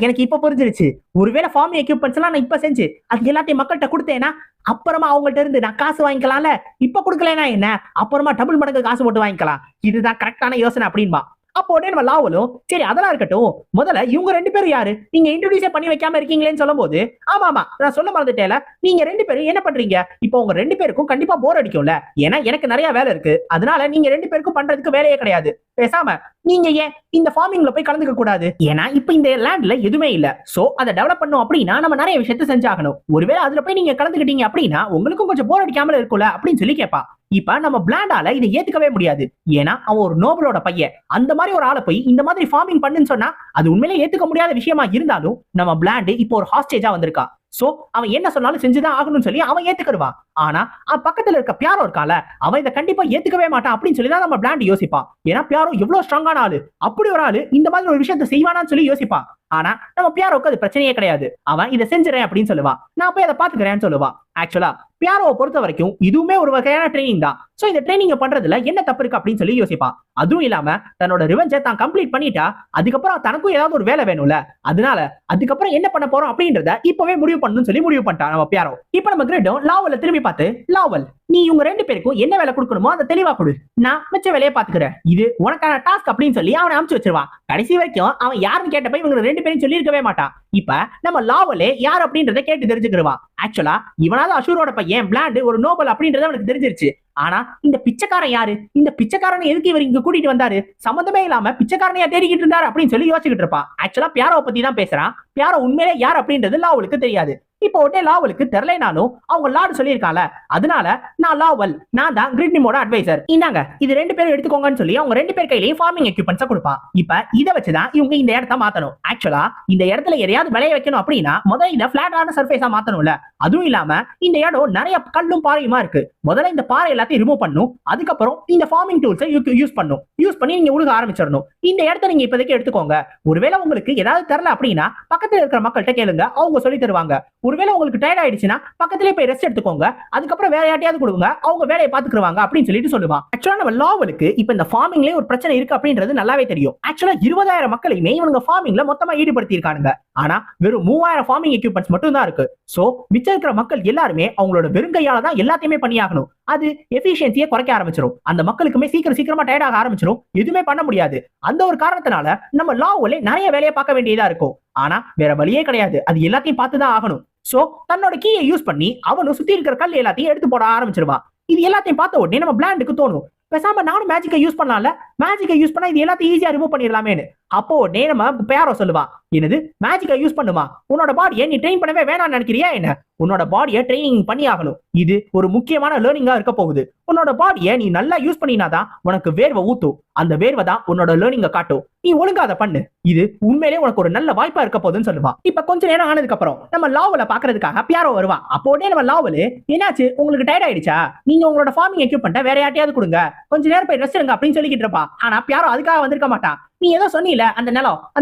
எனக்கு இப்ப புரிஞ்சிருச்சு. ஒருவேளை ஃபார்மிங் எக்யூப்மெண்ட்ஸ் எல்லாம் நான் இப்ப செஞ்சு அது எல்லாத்தையும் மக்கள்கிட்ட கொடுத்தேன்னா அப்புறமா அவங்கள்ட்ட இருந்து நான் காசு வாங்கிக்கலாம்ல, இப்ப கொடுக்கலனா என்ன, அப்புறமா டபுள் மடங்கு காசு போட்டு வாங்கிக்கலாம், இதுதான் கரெக்டான யோசனை அப்படின்பா. அப்போதே நம்ம லாவலும் சரி அதெல்லாம் இருக்கட்டும், முதல்ல இவங்க 2 பேரும் யாரு, நீங்க இன்ட்ரோடியூஸே பண்ணி வைக்காம இருக்கீங்களேன்னு சொல்லும் போது, ஆமா நான் சொல்ல மறந்துட்டேல, நீங்க 2 பேரும் என்ன பண்றீங்க? இப்போ உங்க 2 பேருக்கும் கண்டிப்பா போர் அடிக்கும்ல, ஏன்னா எனக்கு நிறைய வேலை இருக்கு, அதனால நீங்க 2 பேருக்கும் பண்றதுக்கு வேலையே கிடையாது. பேசாம நீங்க ஏன் இந்த ஃபார்மிங்ல போய் கலந்துக்க கூடாது? ஏன்னா இப்ப இந்த லேண்ட்ல எதுவுமே இல்ல, சோ அதை டெவலப் பண்ணும் அப்படின்னா நம்ம நிறைய விஷயத்த செஞ்சாகணும். ஒருவேளை அதுல போய் நீங்க கலந்துக்கிட்டீங்க அப்படின்னா உங்களுக்கும் கொஞ்சம் போர் அடிக்காமல இருக்கும்ல அப்படின்னு சொல்லி கேட்பா. இப்ப நம்ம பிளாண்டால இதை ஏத்துக்கவே முடியாது, ஏன்னா அவன் ஒரு நோபலோட பையன். அந்த மாதிரி ஒரு ஆளை போய் இந்த மாதிரி ஃபார்மிங் பண்ணுன்னு சொன்னா அது உண்மையிலே ஏத்துக்க முடியாத விஷயமா இருந்தாலும் நம்ம பிளாண்ட் இப்போ ஒரு ஹாஸ்டேஜா வந்திருக்கா. சோ அவன் என்ன சொன்னாலும் செஞ்சுதான் ஆகணும்னு சொல்லி அவன் ஏத்துக்கிடுவான். ஆனா பக்கத்துல இருக்க பியாரோ இருக்கால, அவன் இதை கண்டிப்பா ஏத்துக்கவே மாட்டான் அப்படின்னு சொல்லி தான் நம்ம பிளாண்ட் யோசிப்பான். ஏன்னா பியாரோ எவ்வளவு ஸ்ட்ராங்கான ஆளு, அப்படி ஒரு ஆளு இந்த மாதிரி ஒரு விஷயத்தை செய்வானான்னு சொல்லி யோசிப்பான். ஆனா நம்ம பியாரோக்கு அது பிரச்சனையே கிடையாது, அவன் இதை செஞ்சுறேன் அப்படின்னு சொல்லுவான், நான் போய் அதை பாத்துக்கிறேன்னு சொல்லுவான். ஆக்சுவலா பியாரோவை பொறுத்த வரைக்கும் இதுவுமே ஒரு வகையான ட்ரைனிங் தான். சோ இந்த ட்ரைனிங் பண்றதுல என்ன தப்பு இருக்கு அப்படின்னு சொல்லி யோசிப்பான். அதுவும் இல்லாம தன்னோட ரிவெஞ்சை தான் கம்ப்ளீட் பண்ணிட்டா அதுக்கப்புறம் தனக்கும் ஏதாவது ஒரு வேலை வேணும்ல, அதனால அதுக்கப்புறம் என்ன பண்ண போறோம் அப்படின்றத இப்பவே முடிவு பண்ணணும்னு சொல்லி முடிவு பண்ணிட்டான் நம்ம பியாரோ. இப்ப நம்ம கிரிட்டும் லாவல திரும்பி பார்த்து, லாவல் நீ இவங்க 2 பேருக்கும் என்ன வேலை கொடுக்கணுமோ அதை தெளிவா கொடு, நான் மிச்ச வேலையை பாத்துக்கிறேன், இது உனக்கான டாஸ்க் அப்படின்னு சொல்லி அவனை அனுப்பிச்சு வச்சிருவான். கடைசி வரைக்கும் அவன் யாருன்னு கேட்டப்ப இவங்க 2 பேரும் சொல்லி இருக்கவே மாட்டான். இப்ப நம்ம லாவலே யார் அப்படின்றத கேட்டு தெரிஞ்சுக்கிடுவான். ஆக்சுவலா இவனாவது அஷூரோட பையன் பிளாண்ட் ஒரு நோபல் அப்படின்றது அவனுக்கு தெரிஞ்சிருச்சு. ஆனா இந்த பிச்சைக்காரன் யாரு, இந்த பிச்சைக்காரனை எதுக்கு இவர் இங்க கூட்டிட்டு வந்தாரு, சம்பந்தமே இல்லாம பிச்சைக்காரனையா தேடிக்கிட்டு இருந்தாரு அப்படின்னு சொல்லி யோசிச்சுட்டு இருப்பான். ஆக்சுவலா பியாரோவை பத்தி தான் பேசுறான். பியாரோ உண்மையிலே யார் அப்படின்றது லாவலுக்கு தெரியாது. இப்போ உடனே லாவலுக்கு தெரியலனாலும் அவங்க லார்டு சொல்லியிருக்கால, அதனால நான் லாவல், நான் தான் கிரிட்னிமோட அட்வைசர், இந்தாங்க இது 2 பேரும் எடுத்துக்கோங்கன்னு சொல்லி அவங்க 2 பேர் கையிலேயே ஃபார்மிங் எக்யூப்மெண்ட்ஸ் கொடுப்பான். இப்ப இதை வச்சுதான் இவங்க இந்த இடத்த மாத்தணும். ஆக்சுவலா இந்த இடத்துல எதையாவது விளைய வைக்கணும் அப்படின்னா முதல்ல பிளாட்டான சர்ஃபேஸா மாத்தணும்ல. அதுவும் இல்லாம இந்த இடம் நிறைய கல்லும் பாறையுமா இருக்கு. முதல்ல இந்த பாறை எல்லாத்தையும் ரிமூவ் பண்ணும், அதுக்கப்புறம் இந்த ஃபார்மிங் டூல்ஸை யூஸ் பண்ணி நீங்க உழுக ஆரம்பிச்சிடணும். இந்த இடத்த நீங்க இப்போதைக்கு எடுத்துக்கோங்க. ஒருவேளை உங்களுக்கு ஏதாவது தெரியல அப்படின்னா பக்கத்துல இருக்கிற மக்கள்கிட்ட கேளுங்க, அவங்க சொல்லி தருவாங்க. ஒருவேளை உங்களுக்கு டயர்ட் ஆயிடுச்சுன்னா பக்கத்திலே போய் ரெஸ்ட் எடுத்துக்கோங்க, அதுக்கப்புறம் வேற யார்ட்டையாவது கொடுங்க, அவங்க வேலையை பாத்துக்குவாங்க அப்படின்னு சொல்லிட்டு சொல்லுவான். ஆக்சுவலா நம்ம லாவலுக்கு இப்ப இந்த ஃபார்மிங்லயே ஒரு பிரச்சனை இருக்கு அப்படின்றது நல்லாவே தெரியும். ஆக்சுவலா 20,000 மக்களையுமே இவங்க ஃபார்மிங்ல மொத்தமா ஈடுபடுத்தி இருக்காங்க. ஆனா வெறும் 3,000 ஃபார்மிங் எக்யூப்மெண்ட்ஸ் மட்டும் தான் இருக்கு. சோ மிச்சம் இருக்கிற மக்கள் எல்லாருமே அவங்களோட வெறுங்கையால தான் எல்லாத்தையுமே பண்ணியாகணும். அது எஃபிஷியன்சியை குறைக்க ஆரம்பிச்சிடும். அந்த மக்களுக்குமே சீக்கிரமா டயர்ட் ஆக ஆரம்பிச்சிடும், எதுவுமே பண்ண முடியாது. அந்த ஒரு காரணத்தினால நம்ம லாவலே நிறைய வேலையை பார்க்க வேண்டியதா இருக்கும். ஆனா வேற வழியே கிடையாது, அது எல்லாத்தையும் பார்த்துதான் ஆகணும். சோ தன்னோட கீயை யூஸ் பண்ணி அவனும் சுத்தி இருக்கிற கல் எல்லாத்தையும் எடுத்து போட ஆரம்பிச்சிருவான். இது எல்லாத்தையும் பார்த்த உடனே நம்ம பிளாண்டுக்கு தோணும், பேசாம நானும் மேஜிக்கை யூஸ் பண்ணலாம்ல, மேஜிக்கை யூஸ் பண்ணா இது எல்லாத்தையும் ஈஸியா ரிமூவ் பண்ணிடலாமேன்னு. அப்போ உடனே நம்ம பேரோ சொல்லுவா, என்னது மேஜிக்கை யூஸ் பண்ணுமா, உன்னோட பாடியை நீ ட்ரெயின் பண்ணவே வேணாம்னு நினைக்கிறியா என்ன, உன்னோட பாடியை ட்ரைனிங் பண்ணி ஆகணும், இது ஒரு முக்கியமான லேர்னிங்கா இருக்க போகுது, உன்னோட பாடியை நீ நல்லா யூஸ் பண்ணினாதான் உனக்கு வேர்வை ஊத்தும், அந்த வேர்வை தான் உன்னோட லேர்னிங்கை காட்டும், நீ ஒழுங்கா அதை பண்ணு, இது உண்மையிலே உனக்கு ஒரு நல்ல வாய்ப்பா இருக்க போகுதுன்னு சொல்லுவா. இப்ப கொஞ்ச நேரம் ஆனதுக்கு அப்புறம் நம்ம லாவல பாக்குறதுக்காக பியாரோ வருவா. அப்போ உடனே நம்ம லாவல், என்னாச்சு உங்களுக்கு டயர்ட் ஆயிடுச்சா, நீங்க உங்களோட ஃபார்மிங் எக்யூப்மெண்ட்டை வேற யார்ட்டையாவது கொடுங்க, கொஞ்ச நேரம் போய் ரெஸ்ட் எடுங்க அப்படின்னு சொல்லிக்கிட்டு இருப்பா. ஆனா பியாரோ அதுக்காக வந்திருக்க மாட்டா. நீ ஏதோ சொன்னீல அந்த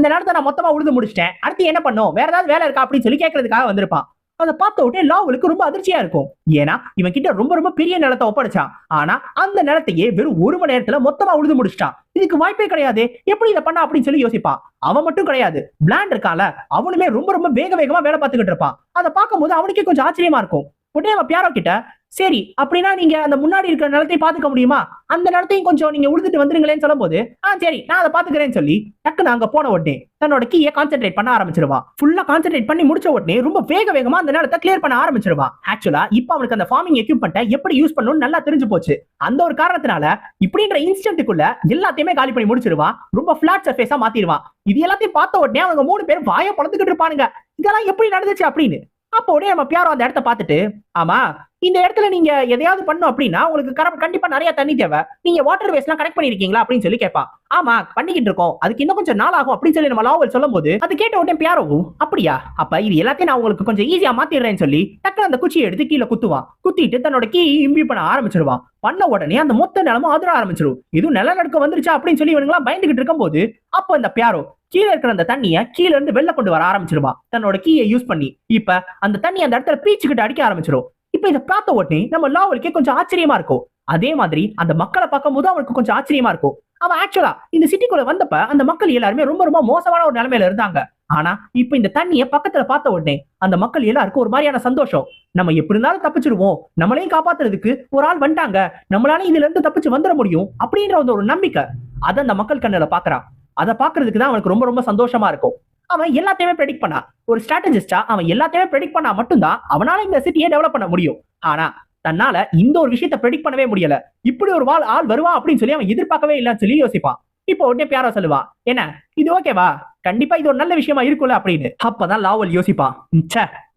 நிலத்தை நான் மொத்தமா உழுது முடிச்சிட்டேன், அடுத்து என்ன பண்ணும், வேற ஏதாவது வேலை இருக்கா அப்படின்னு சொல்லி கேட்கறதுக்காக வந்திருப்பான். அதை பார்த்த உடனே லாவலுக்கு ரொம்ப அதிர்ச்சியா இருக்கும். ஏன்னா இவன் கிட்ட ரொம்ப ரொம்ப பெரிய நிலத்தை ஒப்படைச்சான். ஆனா அந்த நிலத்தையே வெறும் 1 மணி நேரத்துல மொத்தமா உழுது முடிச்சிட்டான். இதுக்கு வாய்ப்பே கிடையாது, எப்படி இதை பண்ண அப்படின்னு சொல்லி யோசிப்பான். அவன் மட்டும் கிடையாது, பிளாண்ட் இருக்கான்ல, அவனுமே ரொம்ப ரொம்ப வேகமா வேலை பார்த்துக்கிட்டு இருப்பான். அதை பார்க்கும்போது அவனுக்கே கொஞ்சம் ஆச்சரியமா இருக்கும். உடனே அவன் பியாரோ கிட்ட, சரி அப்படின்னா நீங்க அந்த முன்னாடி இருக்கிற நிலத்தை பாத்துக்க முடியுமா, அந்த நிலத்தையும் கொஞ்சம் நீங்க உழுதுட்டு வந்துருங்களேன்னு சொல்லும் போது, சரி நான் அதை பாத்துக்கிறேன்னு சொல்லி டக்குன்னு அங்க போன உடனே தன்னோட கீயை கான்சென்ட்ரேட் பண்ண ஆரம்பிச்சிருவான். ஃபுல்லா கான்சென்ட்ரேட் பண்ணி முடிச்ச உடனே ரொம்ப வேகமா அந்த நிலத்தை கிளியர் பண்ண ஆரம்பிச்சிருவான். ஆக்சுவலா இப்ப அவனுக்கு அந்த ஃபார்மிங் எக்யூப்மெண்ட்டை எப்படி யூஸ் பண்ணணும்னு நல்லா தெரிஞ்சு போச்சு. அந்த ஒரு காரணத்தினால இப்படின்ற இன்ஸ்டன்ட்டுக்குள்ள எல்லாத்தையுமே காலி பண்ணி முடிச்சிருவான். ரொம்ப பிளாட் சர்ஃபேஸா மாத்திடுவான். இது எல்லாத்தையும் பார்த்த உடனே அவங்க 3 பேரும் வாயை பொளந்துக்கிட்டு இருப்பானுங்க, இதெல்லாம் எப்படி நடந்துச்சு அப்படின்னு. அப்போ உடனே நம்ம பியாரோ அந்த இடத்த பார்த்துட்டு, ஆமா இந்த இடத்துல நீங்க எதையாவது பண்ணும் அப்படின்னா உங்களுக்கு கண்டிப்பா நிறைய தண்ணி தேவை, நீங்க வாட்டர் வேஸ்ட் எல்லாம் கனெக்ட் பண்ணிருக்கீங்களா அப்படின்னு சொல்லி கேட்பா. ஆமா பண்ணிக்கிட்டு இருக்கோம், அதுக்கு இன்னும் கொஞ்சம் நாள் ஆகும் அப்படின்னு சொல்லி நம்ம லாவல் சொல்லும் போது, அது கேட்ட உடனே பியாரோவும், அப்படியா அப்ப இது எல்லாத்தையும் நான் உங்களுக்கு கொஞ்சம் ஈஸியா மாத்திடுறேன்னு சொல்லி டக்குனு அந்த குச்சியை எடுத்து கீழே குத்துவான். குத்திட்டு தன்னோட கீ இம்ப்ரூவ் பண்ண ஆரம்பிச்சிருவான். பண்ண உடனே அந்த மொத்த நிலமும் அதிர ஆரம்பிச்சிடும். இதுவும் நிலநடுக்கம் வந்துருச்சா அப்படின்னு சொல்லி இவனுங்களாம் பயந்துகிட்டு இருக்கும் போது, அப்போ இந்த பியாரோ கீழே இருக்கிற அந்த தண்ணியை கீழே இருந்து வெளில கொண்டு வர ஆரம்பிச்சிருவான் தன்னோட கீயை யூஸ் பண்ணி. இப்ப அந்த தண்ணி அந்த இடத்துல பீச்சுக்கிட்டு அடிக்க ஆரம்பிச்சிடும். இப்ப இதை பார்த்த உடனே நம்ம லாவலுக்கே கொஞ்சம் ஆச்சரியமா இருக்கும். அதே மாதிரி அந்த மக்களை பார்க்கும் போது அவனுக்கு கொஞ்சம் ஆச்சரியமா இருக்கும். அவன் ஆக்சுவலா இந்த சிட்டிக்குள்ள வந்தப்ப அந்த மக்கள் எல்லாருமே ரொம்ப ரொம்ப மோசமான ஒரு நிலைமையில இருந்தாங்க. ஆனா இப்ப இந்த தண்ணியை பக்கத்துல பார்த்த உடனே அந்த மக்கள் எல்லாருக்கும் ஒரு மாதிரியான சந்தோஷம். நம்ம எப்படி இருந்தாலும் தப்பிச்சிருவோம், நம்மளையும் காப்பாத்துறதுக்கு ஒரு ஆள் வந்துட்டாங்க, நம்மளால இதுல இருந்து தப்பிச்சு வந்துட முடியும் அப்படின்ற ஒரு நம்பிக்கை அதை அந்த மக்கள் கண்ணுல பாக்குறான். அதை பாக்குறதுக்கு தான் அவனுக்கு ரொம்ப ரொம்ப சந்தோஷமா இருக்கும். அவன் எல்லாத்தையுமே ப்ரெடிக்ட் பண்ணா, ஒரு ஸ்ட்ராட்டஜிஸ்டா அவன் எல்லாத்தையுமே ப்ரெடிக்ட் பண்ணா மட்டும்தான் அவனால இந்த சிட்டியை டெவலப் பண்ண முடியும். ஆனா தன்னால இந்த ஒரு விஷயத்தை ப்ரெடிக்ட் பண்ணவே முடியல. இப்படி ஒரு ஆள் வருவா அப்படின்னு சொல்லி அவன் எதிர்பார்க்கவே இல்லைன்னு சொல்லி யோசிப்பான். இப்போ உடனே பியாரோ சொல்லுவா, என்ன இது ஓகேவா, கண்டிப்பா இது ஒரு நல்ல விஷயமா இருக்குல்ல அப்படின்னு. அப்பதான் லாவல் யோசிப்பான்,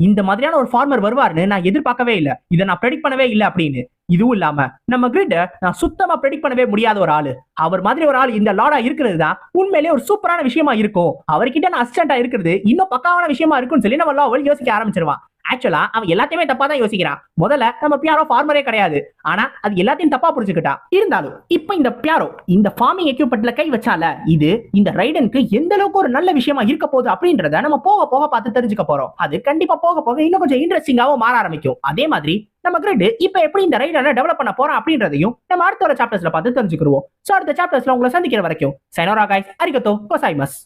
இந்த மாதிரியான ஒரு ஃபார்மர் வருவார்னு நான் எதிர்பார்க்கவே இல்லை, இதை நான் ப்ரெடிக்ட் பண்ணவே இல்லை அப்படின்னு. இதுவும் இல்லாம நம்ம கிரிட்ட நான் சுத்தமா ப்ரெடிக்ட் பண்ணவே முடியாத ஒரு ஆளு, அவர் மாதிரி ஒரு ஆள் இந்த லார்டா இருக்கிறது தான் உண்மையிலேயே ஒரு சூப்பரான விஷயமா இருக்கும், அவர்கிட்ட நான் அசிஸ்டண்டா இருக்கிறது இன்னும் பக்காவான விஷயமா இருக்கும்னு சொல்லி நம்ம லாவல் யோசிக்க ஆரம்பிச்சிருவான். ஆக்சுவலா அவன் எல்லாத்தையுமே தப்பா தான் யோசிக்கிறான். முதல்ல நம்ம பியாரோ ஃபார்மரே கிடையாது, ஆனா அது எல்லாத்தையும் தப்பா புரிஞ்சுக்கிட்டா. இருந்தாலும் இப்ப இந்த பியாரோ இந்த ஃபார்மிங் எக்யூப்மெண்ட்ல கை வச்சால, இது இந்த ரைடனுக்கு எந்த அளவுக்கு ஒரு நல்ல விஷயமா இருக்க போகுது அப்படின்றத நம்ம போக போக பார்த்து தெரிஞ்சுக்க போறோம். அது கண்டிப்பா போக போக இன்னும் கொஞ்சம் இன்ட்ரெஸ்டிங்காவும் மாற ஆரம்பிக்கும். அதே மாதிரி நம்ம கிரிட் இப்ப எப்படி இந்த ரைடனை டெவலப் பண்ண போறோம் அப்படின்றதையும் நம்ம அடுத்த ஒரு சாப்டர்ஸ்ல பார்த்து தெரிஞ்சுக்கிறோம். சோ அடுத்த சாப்டர்ஸ்ல உங்களை சந்திக்கிற வரைக்கும் சைனோரா கைஸ், அரிகத்தோ கோசாய்மஸ்.